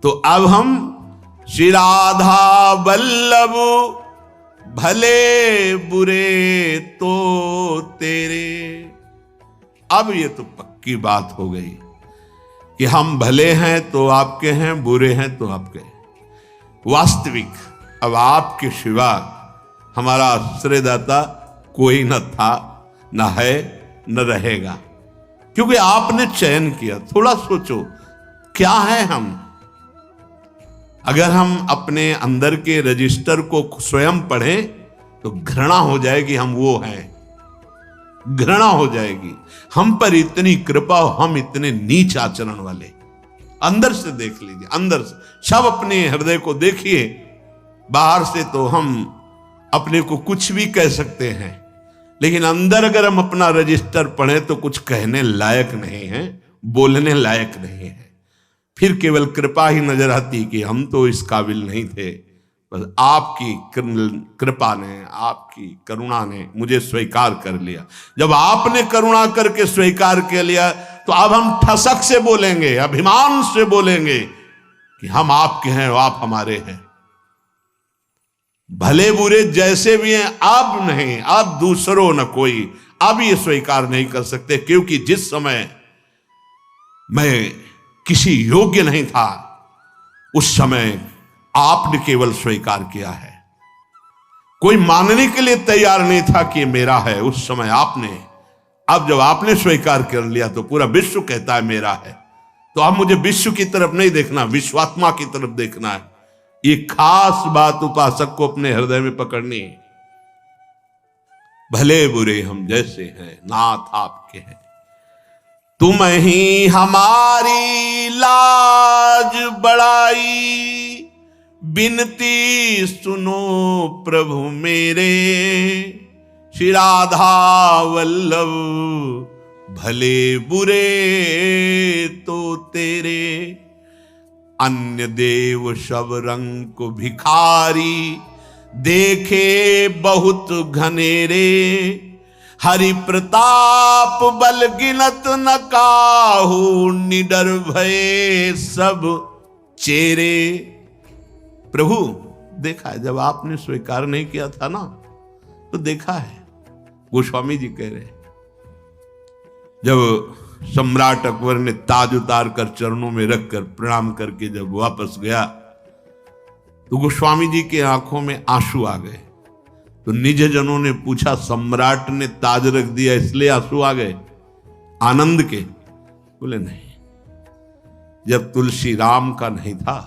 Speaker 1: तो अब हम श्री राधा वल्लभ, भले बुरे तो तेरे। अब ये तो पक्की बात हो गई कि हम भले हैं तो आपके हैं, बुरे हैं तो आपके हैं। वास्तविक अब आपके सिवा हमारा आश्रयदाता कोई न था, न है, न रहेगा। क्योंकि आपने चयन किया। थोड़ा सोचो क्या है हम। अगर हम अपने अंदर के रजिस्टर को स्वयं पढ़ें तो घृणा हो जाएगी हम वो हैं, घृणा हो जाएगी हम पर इतनी कृपा, हम इतने नीच आचरण वाले। अंदर से देख लीजिए, अंदर से सब अपने हृदय को देखिए। बाहर से तो हम अपने को कुछ भी कह सकते हैं, लेकिन अंदर अगर हम अपना रजिस्टर पढ़ें तो कुछ कहने लायक नहीं है, बोलने लायक नहीं है। फिर केवल कृपा ही नजर आती कि हम तो इस काबिल नहीं थे, बस आपकी कृपा ने, आपकी करुणा ने मुझे स्वीकार कर लिया। जब आपने करुणा करके स्वीकार कर लिया तो अब हम ठसक से बोलेंगे, अभिमान से बोलेंगे कि हम आपके हैं, आप हमारे हैं। भले बुरे जैसे भी हैं, अब नहीं, अब दूसरों न कोई, अब ये स्वीकार नहीं कर सकते, क्योंकि जिस समय मैं किसी योग्य नहीं था उस समय आपने केवल स्वीकार किया है। कोई मानने के लिए तैयार नहीं था कि मेरा है, उस समय आपने। अब जब आपने स्वीकार कर लिया तो पूरा विश्व कहता है मेरा है। तो अब मुझे विश्व की तरफ नहीं देखना, विश्वात्मा की तरफ देखना है। ये खास बात उपासक को अपने हृदय में पकड़नी है। भले बुरे हम जैसे हैं, नाथ आपके हैं। तुम ही हमारी लाज बड़ाई, बिनती सुनो प्रभु मेरे। श्री राधा वल्लभ भले बुरे तो तेरे। अन्य देव सब रंग को भिखारी, देखे बहुत घनेरे। हरि प्रताप बल गिनत न काहू, निडर भये सब चेरे। प्रभु देखा है, जब आपने स्वीकार नहीं किया था ना तो देखा है। गोस्वामी जी कह रहे हैं, जब सम्राट अकबर ने ताज उतार कर चरणों में रखकर प्रणाम करके जब वापस गया तो गोस्वामी जी के आंखों में आंसू आ गए। तो निज जनों ने पूछा, सम्राट ने ताज रख दिया इसलिए आंसू आ गए आनंद के? बोले नहीं, जब तुलसी राम का नहीं था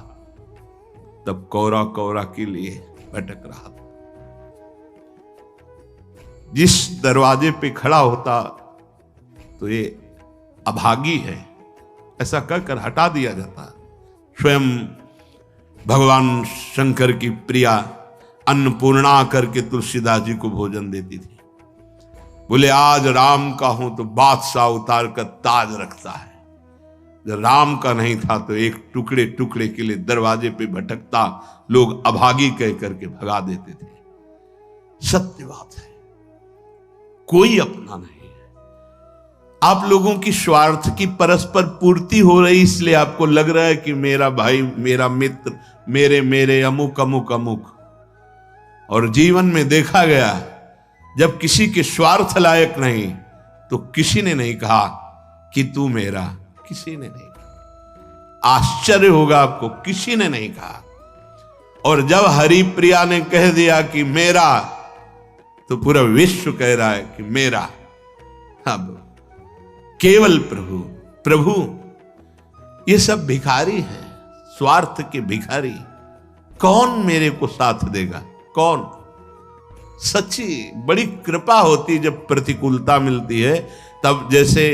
Speaker 1: तब कौरा कौरा के लिए भटक रहा था। जिस दरवाजे पे खड़ा होता तो ये अभागी है ऐसा कहकर हटा दिया जाता। स्वयं भगवान शंकर की प्रिया अन्नपूर्णा करके तुलसीदास जी को भोजन देती थी। बोले आज राम का हूं तो बादशाह उतार कर ताज रखता है। जब राम का नहीं था तो एक टुकड़े टुकड़े के लिए दरवाजे पे भटकता, लोग अभागी कह करके भगा देते थे। सत्य बात है, कोई अपना नहीं है। आप लोगों की स्वार्थ की परस्पर पूर्ति हो रही, इसलिए आपको लग रहा है कि मेरा भाई, मेरा मित्र, मेरे मेरे अमुक अमुक अमुक। और जीवन में देखा गया, जब किसी के स्वार्थ लायक नहीं तो किसी ने नहीं कहा कि तू मेरा, किसी ने नहीं कहा। आश्चर्य होगा आपको, किसी ने नहीं कहा। और जब हरिप्रिया ने कह दिया कि मेरा, तो पूरा विश्व कह रहा है कि मेरा। अब केवल प्रभु प्रभु, ये सब भिखारी हैं, स्वार्थ के भिखारी। कौन मेरे को साथ देगा, कौन? सच्ची बड़ी कृपा होती जब प्रतिकूलता मिलती है। तब जैसे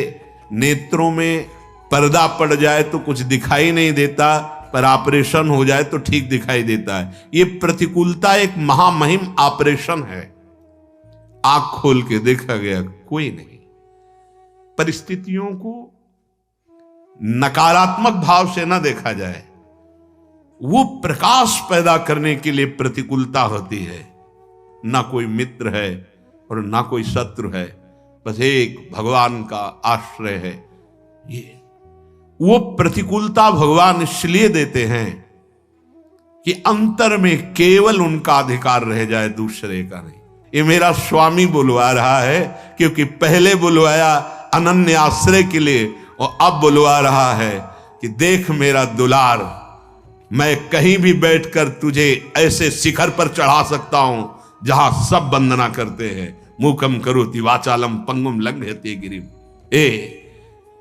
Speaker 1: नेत्रों में पर्दा पड़ जाए तो कुछ दिखाई नहीं देता, पर ऑपरेशन हो जाए तो ठीक दिखाई देता है। ये प्रतिकूलता एक महामहिम ऑपरेशन है। आंख खोल के देखा गया कोई नहीं। परिस्थितियों को नकारात्मक भाव से ना देखा जाए, वो प्रकाश पैदा करने के लिए प्रतिकूलता होती है। ना कोई मित्र है और ना कोई शत्रु है, बस एक भगवान का आश्रय है। ये वो प्रतिकूलता भगवान इसलिए देते हैं कि अंतर में केवल उनका अधिकार रह जाए, दूसरे का नहीं। ये मेरा स्वामी बुलवा रहा है, क्योंकि पहले बुलवाया अनन्य आश्रय के लिए और अब बुलवा रहा है कि देख मेरा दुलार, मैं कहीं भी बैठकर तुझे ऐसे शिखर पर चढ़ा सकता हूं जहां सब वंदना करते हैं। मूकम करोति वाचालम पंगुम लंघयते गिरिम।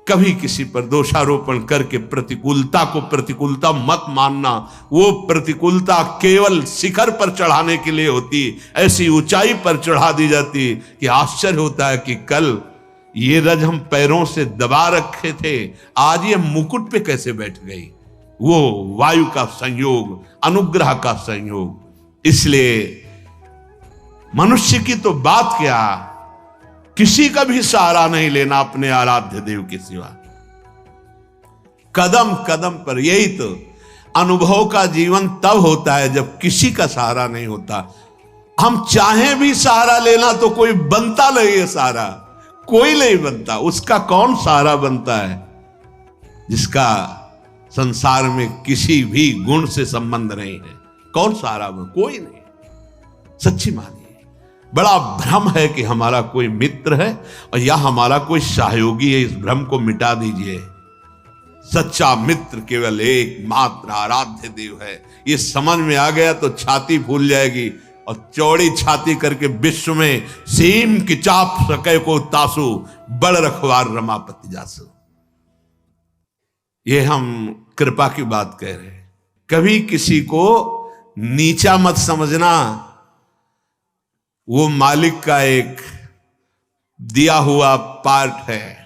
Speaker 1: कभी किसी पर दोषारोपण करके प्रतिकूलता को प्रतिकूलता मत मानना। वो प्रतिकूलता केवल शिखर पर चढ़ाने के लिए होती, ऐसी ऊंचाई पर चढ़ा दी जाती कि आश्चर्य होता है कि कल ये रज हम पैरों से दबा रखे थे, आज ये मुकुट पे कैसे बैठ गई। वो वायु का संयोग, अनुग्रह का संयोग। इसलिए मनुष्य की तो बात क्या, किसी का भी सहारा नहीं लेना अपने आराध्य देव के सिवा। कदम कदम पर, यही तो अनुभव का जीवन तब होता है जब किसी का सहारा नहीं होता। हम चाहें भी सहारा लेना तो कोई बनता नहीं है सहारा, कोई नहीं बनता। उसका कौन सहारा बनता है जिसका संसार में किसी भी गुण से संबंध नहीं है? कौन सहारा बन? कोई नहीं। सच्ची मानिए, बड़ा भ्रम है कि हमारा कोई मित्र है और या हमारा कोई सहयोगी है। इस भ्रम को मिटा दीजिए। सच्चा मित्र केवल एक मात्र आराध्य देव है। ये समझ में आ गया तो छाती फूल जाएगी और चौड़ी छाती करके विश्व में सीम की चाप सके को तासु, बड़ रखवार रमापति जासु। ये हम कृपा की बात कह रहे हैं। कभी किसी को नीचा मत समझना। वो मालिक का एक दिया हुआ पार्ट है,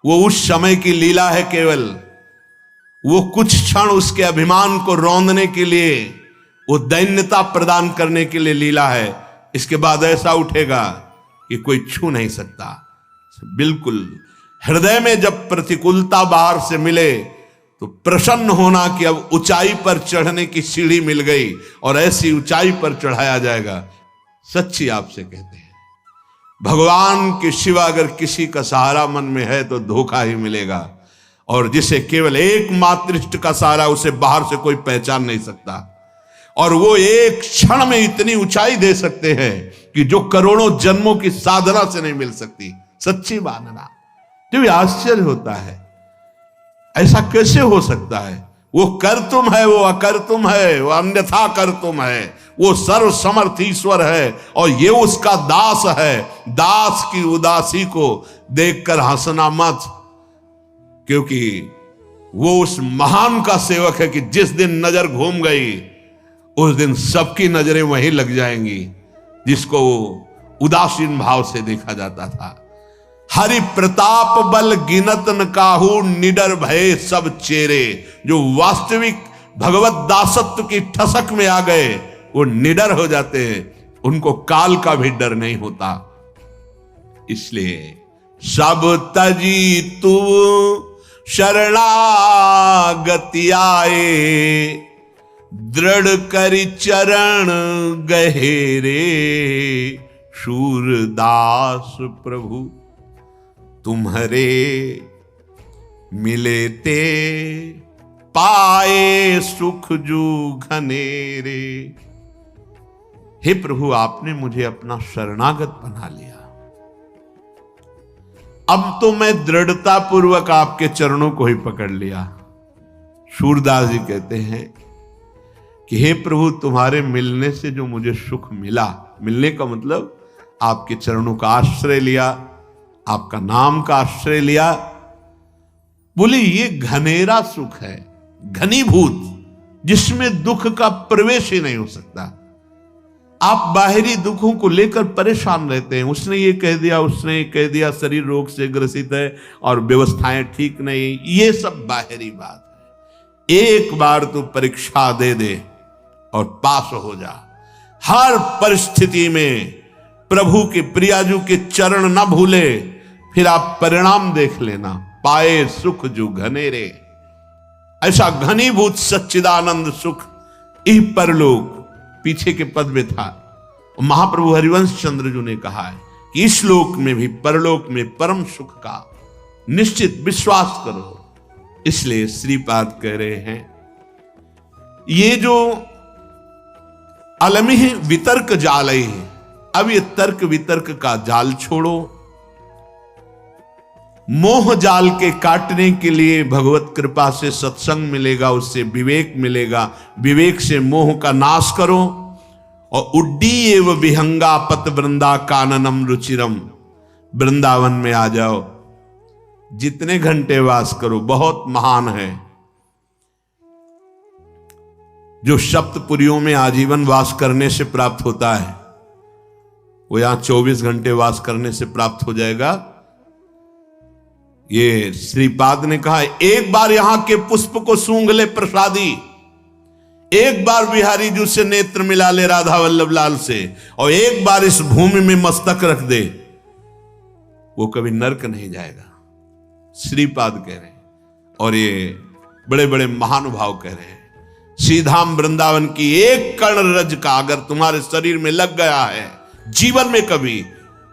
Speaker 1: वो उस समय की लीला है केवल। वो कुछ क्षण उसके अभिमान को रौंदने के लिए, वो दैन्यता प्रदान करने के लिए लीला है। इसके बाद ऐसा उठेगा कि कोई छू नहीं सकता। बिल्कुल हृदय में जब प्रतिकूलता बाहर से मिले तो प्रसन्न होना कि अब ऊंचाई पर चढ़ने की सीढ़ी मिल गई और ऐसी ऊंचाई पर चढ़ाया जाएगा। सच्ची आपसे कहते हैं, भगवान के सिवा अगर किसी का सहारा मन में है तो धोखा ही मिलेगा। और जिसे केवल एकमात्र इष्ट का सहारा, उसे बाहर से कोई पहचान नहीं सकता। और वो एक क्षण में इतनी ऊंचाई दे सकते हैं कि जो करोड़ों जन्मों की साधना से नहीं मिल सकती। सच्ची मानना तो आश्चर्य होता है, ऐसा कैसे हो सकता है? वो कर तुम है, वो अकर तुम है, वो अन्यथा कर तुम है, वो सर्व समर्थ ईश्वर है और ये उसका दास है। दास की उदासी को देखकर हंसना मत, क्योंकि वो उस महान का सेवक है कि जिस दिन नजर घूम गई उस दिन सबकी नजरें वहीं लग जाएंगी जिसको उदासीन भाव से देखा जाता था। हरि प्रताप बल गिनत न काहू, निडर भय सब चेरे। जो वास्तविक भगवत दासत्व की ठसक में आ गए वो निडर हो जाते हैं, उनको काल का भी डर नहीं होता। इसलिए सब तजी तू शरणागति आए, दृढ़ करि चरण गहेरे। शूरदास प्रभु तुम्हारे मिले ते, पाए सुख जू घनेरे। हे प्रभु, आपने मुझे अपना शरणागत बना लिया। अब तो मैं दृढ़ता पूर्वक आपके चरणों को ही पकड़ लिया। सूरदास जी कहते हैं कि हे प्रभु, तुम्हारे मिलने से जो मुझे सुख मिला, मिलने का मतलब आपके चरणों का आश्रय लिया, आपका नाम का आश्रय लिया। बोले ये घनेरा सुख है, घनीभूत, जिसमें दुख का प्रवेश ही नहीं हो सकता। आप बाहरी दुखों को लेकर परेशान रहते हैं, उसने ये कह दिया, उसने ये कह दिया, शरीर रोग से ग्रसित है और व्यवस्थाएं ठीक नहीं, ये सब बाहरी बात है। एक बार तो परीक्षा दे दे और पास हो जा। हर परिस्थिति में प्रभु के प्रियाजू के चरण न भूले, फिर आप परिणाम देख लेना। पाए सुख जो घनेरे, ऐसा घनीभूत सच्चिदानंद सुख इह परलोक, पीछे के पद में था। महाप्रभु हरिवंश चंद्र जी ने कहा है कि इस लोक में भी परलोक में परम सुख का निश्चित विश्वास करो। इसलिए श्रीपाद कह रहे हैं, ये जो अलमिह वितर्क जाल है, अब ये तर्क वितर्क का जाल छोड़ो। मोह जाल के काटने के लिए भगवत कृपा से सत्संग मिलेगा, उससे विवेक मिलेगा। विवेक से मोह का नाश करो और उड्डी एव विहंगा पत वृंदा काननम रुचिरम, वृंदावन में आ जाओ। जितने घंटे वास करो बहुत महान है। जो सप्तपुरियों में आजीवन वास करने से प्राप्त होता है वो यहां 24 घंटे वास करने से प्राप्त हो जाएगा। ये श्रीपाद ने कहा, एक बार यहां के पुष्प को सूंघ ले प्रसादी, एक बार बिहारी जी से नेत्र मिला ले राधा वल्लभ लाल से, और एक बार इस भूमि में मस्तक रख दे, वो कभी नरक नहीं जाएगा। श्रीपाद कह रहे हैं और ये बड़े बड़े महानुभाव कह रहे हैं। श्रीधाम वृंदावन की एक कण रज का अगर तुम्हारे शरीर में लग गया है जीवन में कभी,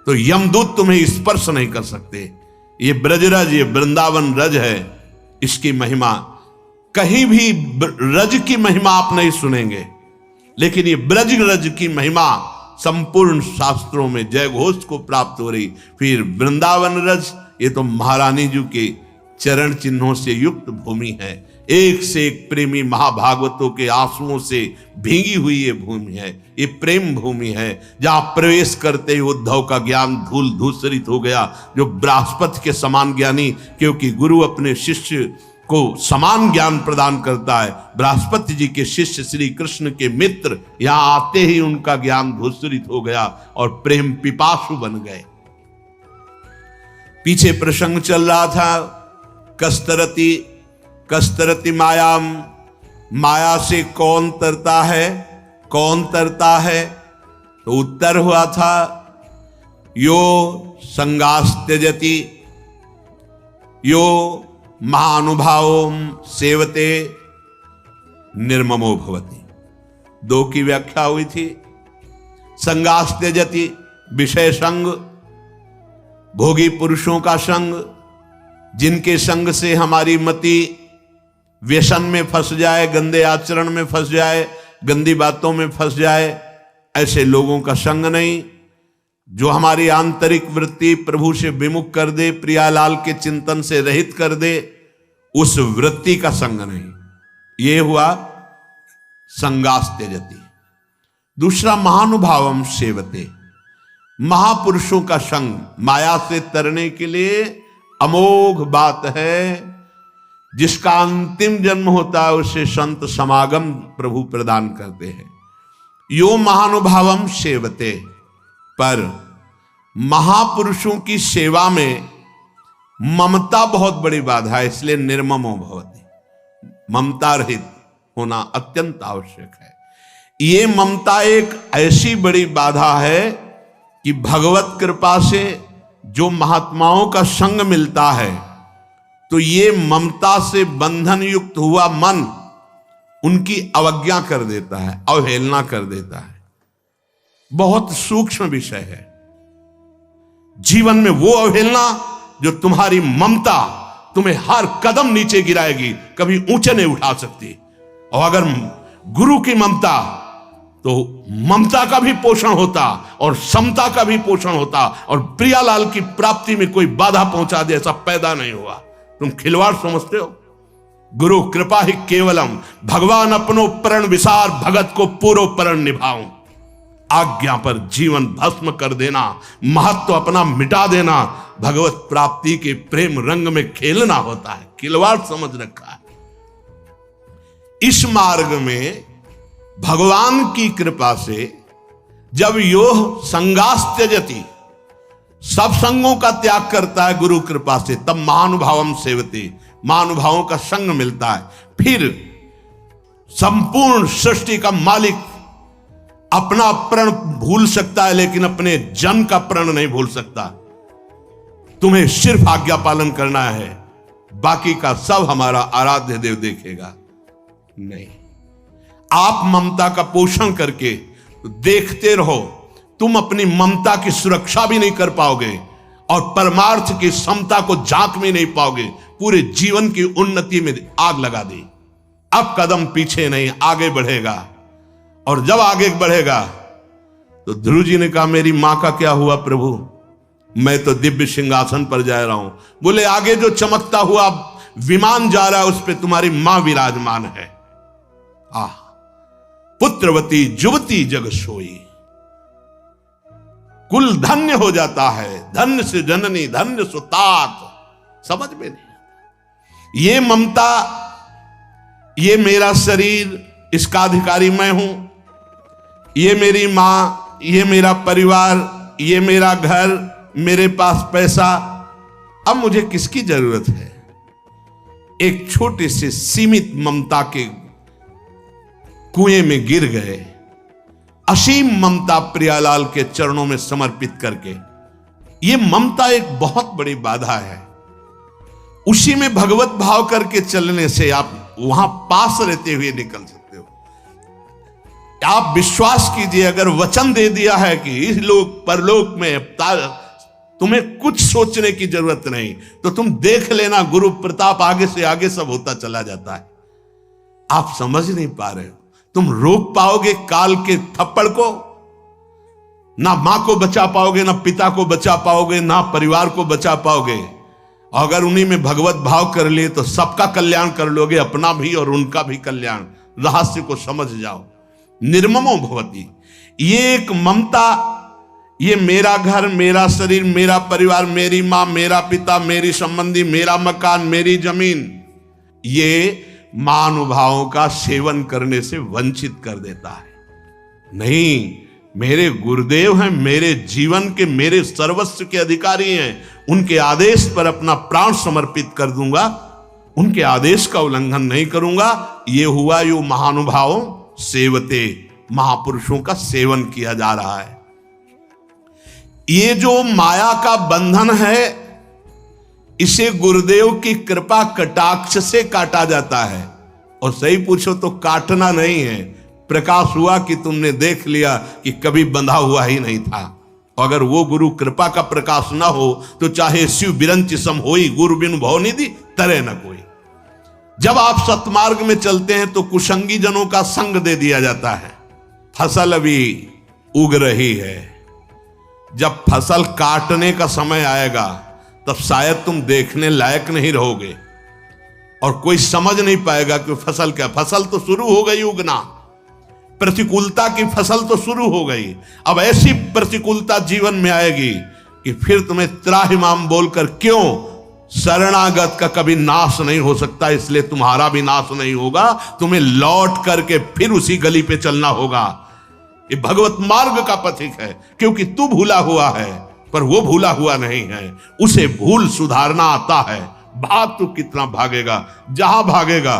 Speaker 1: तो यमदूत तुम्हें स्पर्श नहीं कर सकते। ये ब्रजरज, ये वृंदावन रज है, इसकी महिमा कहीं भी रज की महिमा आप नहीं सुनेंगे, लेकिन ये ब्रज रज की महिमा संपूर्ण शास्त्रों में जय घोष को प्राप्त हो रही। फिर वृंदावन रज, ये तो महारानी जी के चरण चिन्हों से युक्त भूमि है। एक से एक प्रेमी महाभागवतों के आंसुओं से भीगी हुई ये भूमि है, ये प्रेम भूमि है, जहां प्रवेश करते ही उद्धव का ज्ञान धूल धूसरित हो गया। जो बृहस्पति के समान ज्ञानी, क्योंकि गुरु अपने शिष्य को समान ज्ञान प्रदान करता है, बृहस्पति जी के शिष्य श्री कृष्ण के मित्र यहां आते ही उनका ज्ञान धूसरित हो गया और प्रेम पिपासु बन गए। पीछे प्रसंग चल रहा था, कस्तरती कस्तरती मायाम, माया से कौन तरता है, कौन तरता है? तो उत्तर हुआ था यो संगास त्यजति यो महानुभावों सेवते निर्ममो भवति। दो की व्याख्या हुई थी। संगास त्यजति विषय संग, भोगी पुरुषों का संग, जिनके संग से हमारी मति व्यसन में फंस जाए, गंदे आचरण में फंस जाए, गंदी बातों में फंस जाए, ऐसे लोगों का संग नहीं। जो हमारी आंतरिक वृत्ति प्रभु से विमुख कर दे, प्रियालाल के चिंतन से रहित कर दे, उस वृत्ति का संग नहीं। ये हुआ संगास त्यजति। दूसरा महानुभावम सेवते, महापुरुषों का संग माया से तरने के लिए अमोघ बात है। जिसका अंतिम जन्म होता है उसे संत समागम प्रभु प्रदान करते हैं। यो महानुभावम सेवते, पर महापुरुषों की सेवा में ममता बहुत बड़ी बाधा है, इसलिए निर्ममो भवति। ममता रहित होना अत्यंत आवश्यक है। ये ममता एक ऐसी बड़ी बाधा है कि भगवत कृपा से जो महात्माओं का संग मिलता है तो ये ममता से बंधन युक्त हुआ मन उनकी अवज्ञा कर देता है, अवहेलना कर देता है। बहुत सूक्ष्म विषय है। जीवन में वो अवहेलना जो तुम्हारी ममता तुम्हें हर कदम नीचे गिराएगी, कभी ऊंचे नहीं उठा सकती। और अगर गुरु की ममता, तो ममता का भी पोषण होता और समता का भी पोषण होता, और प्रियालाल की प्राप्ति में कोई बाधा पहुंचा दे ऐसा पैदा नहीं हुआ। तुम खिलवाड़ समझते हो? गुरु कृपा ही केवलम, भगवान अपनो प्रण विसार, भगत को पूरो प्रण निभाऊं। आज्ञा पर जीवन भस्म कर देना, महत्व अपना मिटा देना, भगवत प्राप्ति के प्रेम रंग में खेलना होता है। खिलवाड़ समझ रखा है। इस मार्ग में भगवान की कृपा से जब योह संगास त्यजति, सब संगों का त्याग करता है गुरु कृपा से, तब महानुभावम सेवते, महानुभावों का संग मिलता है। फिर संपूर्ण सृष्टि का मालिक अपना प्रण भूल सकता है, लेकिन अपने जन का प्रण नहीं भूल सकता। तुम्हें सिर्फ आज्ञा पालन करना है, बाकी का सब हमारा आराध्य देव देखेगा। नहीं, आप ममता का पोषण करके देखते रहो, तुम अपनी ममता की सुरक्षा भी नहीं कर पाओगे और परमार्थ की समता को झांक भी नहीं पाओगे। पूरे जीवन की उन्नति में आग लगा दी। अब कदम पीछे नहीं, आगे बढ़ेगा। और जब आगे बढ़ेगा तो ध्रुव जी ने कहा, मेरी मां का क्या हुआ प्रभु? मैं तो दिव्य सिंहासन पर जा रहा हूं। बोले, आगे जो चमकता हुआ विमान जा रहा है उस पर तुम्हारी मां विराजमान है। पुत्रवती जुवती जग सोई, कुल धन्य हो जाता है। धन्य से जननी, धन्य सुतात। समझ में नहीं। ये ममता, ये मेरा शरीर, इसका अधिकारी मैं हूं, ये मेरी मां, ये मेरा परिवार, ये मेरा घर, मेरे पास पैसा, अब मुझे किसकी जरूरत है? एक छोटे से सीमित ममता के कुएं में गिर गए, असीम ममता प्रियालाल के चरणों में समर्पित करके। यह ममता एक बहुत बड़ी बाधा है। उसी में भगवत भाव करके चलने से आप वहां पास रहते हुए निकल सकते हो। आप विश्वास कीजिए, अगर वचन दे दिया है कि इस लोक परलोक में तुम्हें कुछ सोचने की जरूरत नहीं, तो तुम देख लेना, गुरु प्रताप आगे से आगे सब होता चला जाता है। आप समझ नहीं पा रहे हो। तुम रोक पाओगे काल के थप्पड़ को? ना मां को बचा पाओगे, ना पिता को बचा पाओगे, ना परिवार को बचा पाओगे। अगर उन्हीं में भगवत भाव कर लिए तो सबका कल्याण कर लोगे, अपना भी और उनका भी कल्याण। रहस्य को समझ जाओ। निर्ममो भवति, ये एक ममता, ये मेरा घर, मेरा शरीर, मेरा परिवार, मेरी मां, मेरा पिता, मेरी संबंधी, मेरा मकान, मेरी जमीन, ये महानुभावों का सेवन करने से वंचित कर देता है। नहीं, मेरे गुरुदेव हैं, मेरे जीवन के, मेरे सर्वस्व के अधिकारी हैं, उनके आदेश पर अपना प्राण समर्पित कर दूंगा, उनके आदेश का उल्लंघन नहीं करूंगा। ये हुआ यो महानुभावों सेवते, महापुरुषों का सेवन किया जा रहा है। ये जो माया का बंधन है, इसे गुरुदेव की कृपा कटाक्ष से काटा जाता है। और सही पूछो तो काटना नहीं है, प्रकाश हुआ कि तुमने देख लिया कि कभी बंधा हुआ ही नहीं था। अगर वो गुरु कृपा का प्रकाश ना हो तो चाहे शिव बिरंच सम होई, गुरु बिनु भव निधि तरे न कोई। जब आप सतमार्ग में चलते हैं तो कुसंगी जनों का संग दे दिया जाता है। फसल अभी उग रही है, जब फसल काटने का समय आएगा तब शायद तुम देखने लायक नहीं रहोगे और कोई समझ नहीं पाएगा कि फसल क्या। फसल तो शुरू हो गई उगना, प्रतिकूलता की फसल तो शुरू हो गई। अब ऐसी प्रतिकूलता जीवन में आएगी कि फिर तुम्हें त्राहिमाम बोलकर, क्यों, शरणागत का कभी नाश नहीं हो सकता, इसलिए तुम्हारा भी नाश नहीं होगा। तुम्हें लौट करके फिर उसी गली पे चलना होगा। ये भगवत मार्ग का पथिक है, क्योंकि तू भूला हुआ है पर वो भूला हुआ नहीं है। उसे भूल सुधारना आता है। भाग तू कितना भागेगा, जहां भागेगा।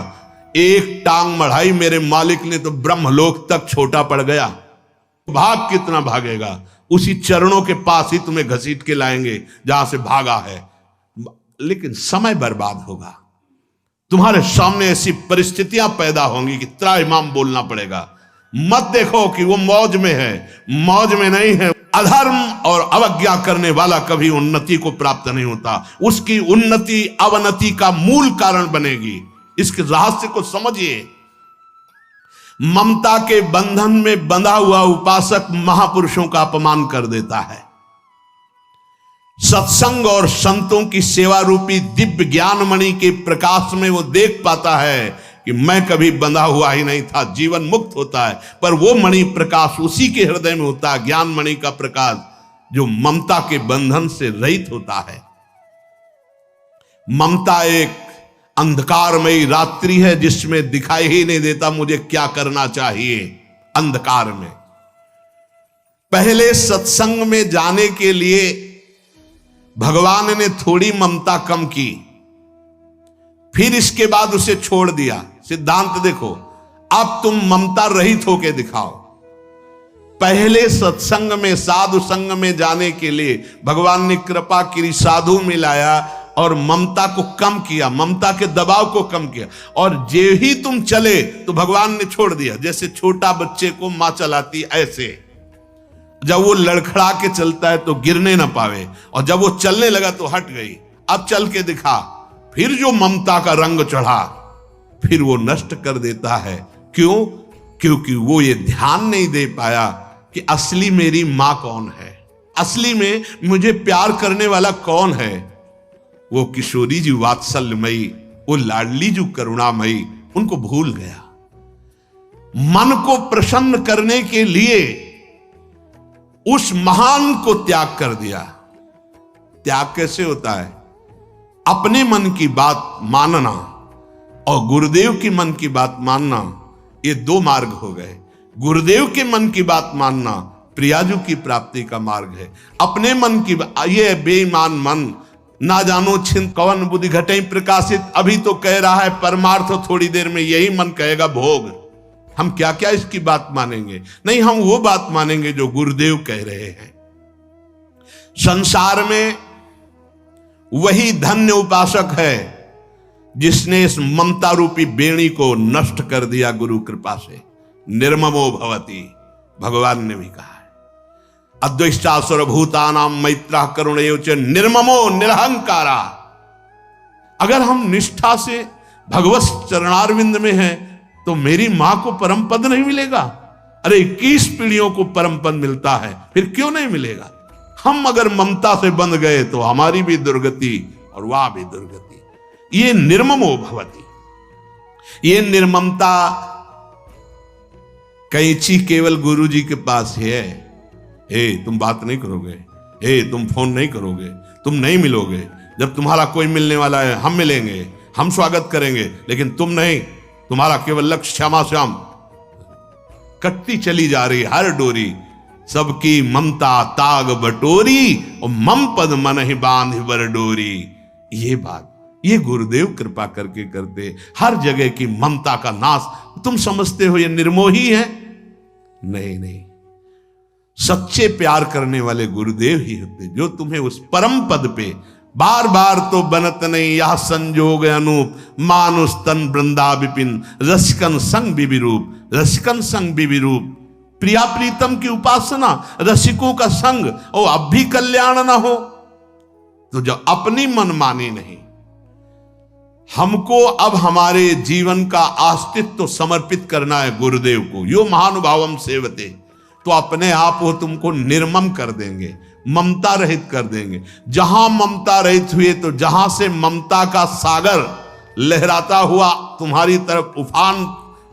Speaker 1: एक टांग मढ़ाई मेरे मालिक ने तो ब्रह्मलोक तक छोटा पड़ गया। भाग कितना भागेगा, उसी चरणों के पास ही तुम्हें घसीट के लाएंगे जहां से भागा है। लेकिन समय बर्बाद होगा। तुम्हारे सामने ऐसी परिस्थितियां पैदा होंगी कि त्राहिमाम बोलना पड़ेगा। मत देखो कि वो मौज में है, मौज में नहीं है। अधर्म और अवज्ञा करने वाला कभी उन्नति को प्राप्त नहीं होता। उसकी उन्नति अवनति का मूल कारण बनेगी। इसके रहस्य को समझिए। ममता के बंधन में बंधा हुआ उपासक महापुरुषों का अपमान कर देता है। सत्संग और संतों की सेवा रूपी दिव्य ज्ञान मणि के प्रकाश में वो देख पाता है कि मैं कभी बंधा हुआ ही नहीं था, जीवन मुक्त होता है। पर वो मणि प्रकाश उसी के हृदय में होता है, ज्ञान मणि का प्रकाश, जो ममता के बंधन से रहित होता है। ममता एक अंधकारमयी रात्रि है जिसमें दिखाई ही नहीं देता मुझे क्या करना चाहिए। अंधकार में पहले सत्संग में जाने के लिए भगवान ने थोड़ी ममता कम की, फिर इसके बाद उसे छोड़ दिया। सिद्धांत देखो, अब तुम ममता रहित होके दिखाओ। पहले सत्संग में, साधु संग में जाने के लिए भगवान ने कृपा की, साधु मिलाया और ममता को कम किया, ममता के दबाव को कम किया। और जे ही तुम चले तो भगवान ने छोड़ दिया। जैसे छोटा बच्चे को मां चलाती, ऐसे जब वो लड़खड़ा के चलता है तो गिरने ना पावे, और जब वो चलने लगा तो हट गई। अब चल के दिखा। फिर जो ममता का रंग चढ़ा फिर वो नष्ट कर देता है। क्यों? क्योंकि वो ये ध्यान नहीं दे पाया कि असली मेरी मां कौन है, असली में मुझे प्यार करने वाला कौन है। वो किशोरी जी वात्सल्यमयी, वो लाडली जी करुणामयी, उनको भूल गया। मन को प्रसन्न करने के लिए उस महान को त्याग कर दिया। त्याग कैसे होता है? अपने मन की बात मानना और गुरुदेव की मन की बात मानना, ये दो मार्ग हो गए। गुरुदेव के मन की बात मानना प्रियाजू की प्राप्ति का मार्ग है। अपने मन की ये बेईमान मन, ना जानो छिन कवन बुद्धि घटे प्रकाशित, अभी तो कह रहा है परमार्थ, थोड़ी देर में यही मन कहेगा भोग। हम क्या क्या इसकी बात मानेंगे? नहीं, हम वो बात मानेंगे जो गुरुदेव कह रहे हैं। संसार में वही धन्य उपासक है जिसने इस ममता रूपी बेड़ी को नष्ट कर दिया गुरु कृपा से। निर्ममो भवति, भगवान ने भी कहा है। अद्वैष्टा सर्वभूतानां मैत्रः करुणैव च निर्ममो निरहंकारा। अगर हम निष्ठा से भगवत चरणारविंद में हैं तो मेरी मां को परम पद नहीं मिलेगा? अरे 21 पीढ़ियों को परम पद मिलता है, फिर क्यों नहीं मिलेगा? हम अगर ममता से बंध गए तो हमारी भी दुर्गति और वह भी दुर्गति। ये निर्ममो भवति, ये निर्ममता कैंची केवल गुरु जी के पास है। हे तुम बात नहीं करोगे, हे तुम फोन नहीं करोगे, तुम नहीं मिलोगे, जब तुम्हारा कोई मिलने वाला है हम मिलेंगे, हम स्वागत करेंगे, लेकिन तुम नहीं। तुम्हारा केवल लक्ष्य श्यामा श्याम। कटती चली जा रही हर डोरी, सबकी ममता ताग बटोरी, और मम पद मन ही बांध बर डोरी। ये बात ये गुरुदेव कृपा करके करते। हर जगह की ममता का नाश। तुम समझते हो ये निर्मोही है? नहीं नहीं, सच्चे प्यार करने वाले गुरुदेव ही होते जो तुम्हें उस परम पद पे बार बार तो बनत नहीं यह संजोग अनूप, मानुष तन वृंदा विपिन, रसिकन संग विविरूप, रसिकन संग विविरूप। प्रिया प्रीतम की उपासना, रसिकों का संग, और अब भी कल्याण ना हो तो जब अपनी मनमानी नहीं। हमको अब हमारे जीवन का अस्तित्व समर्पित करना है गुरुदेव को। यो महानुभावम सेवते, तो अपने आप वो तुमको निर्मम कर देंगे, ममता रहित कर देंगे। जहां ममता रहित हुए तो जहां से ममता का सागर लहराता हुआ तुम्हारी तरफ उफान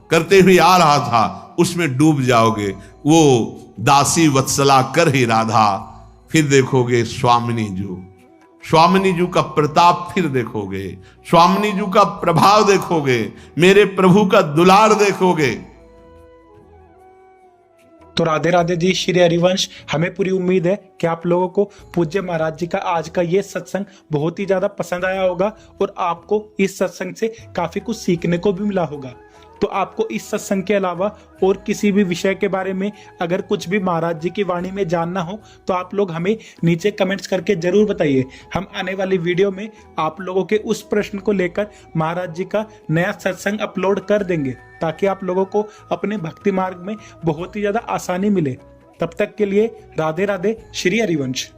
Speaker 1: करते हुए आ रहा था, उसमें डूब जाओगे। वो दासी वत्सला कर ही राधा, फिर देखोगे स्वामिनी जू, स्वामिनी जू का प्रताप फिर देखोगे, स्वामिनी जू का प्रभाव देखोगे, मेरे प्रभु का दुलार देखोगे।
Speaker 2: तो राधे राधे जी, श्री हरिवंश। हमें पूरी उम्मीद है कि आप लोगों को पूज्य महाराज जी का आज का ये सत्संग बहुत ही ज्यादा पसंद आया होगा और आपको इस सत्संग से काफी कुछ सीखने को भी मिला होगा। तो आपको इस सत्संग के अलावा और किसी भी विषय के बारे में अगर कुछ भी महाराज जी की वाणी में जानना हो तो आप लोग हमें नीचे कमेंट्स करके जरूर बताइए। हम आने वाली वीडियो में आप लोगों के उस प्रश्न को लेकर महाराज जी का नया सत्संग अपलोड कर देंगे, ताकि आप लोगों को अपने भक्ति मार्ग में बहुत ही ज्यादा आसानी मिले। तब तक के लिए राधे राधे, श्री हरिवंश।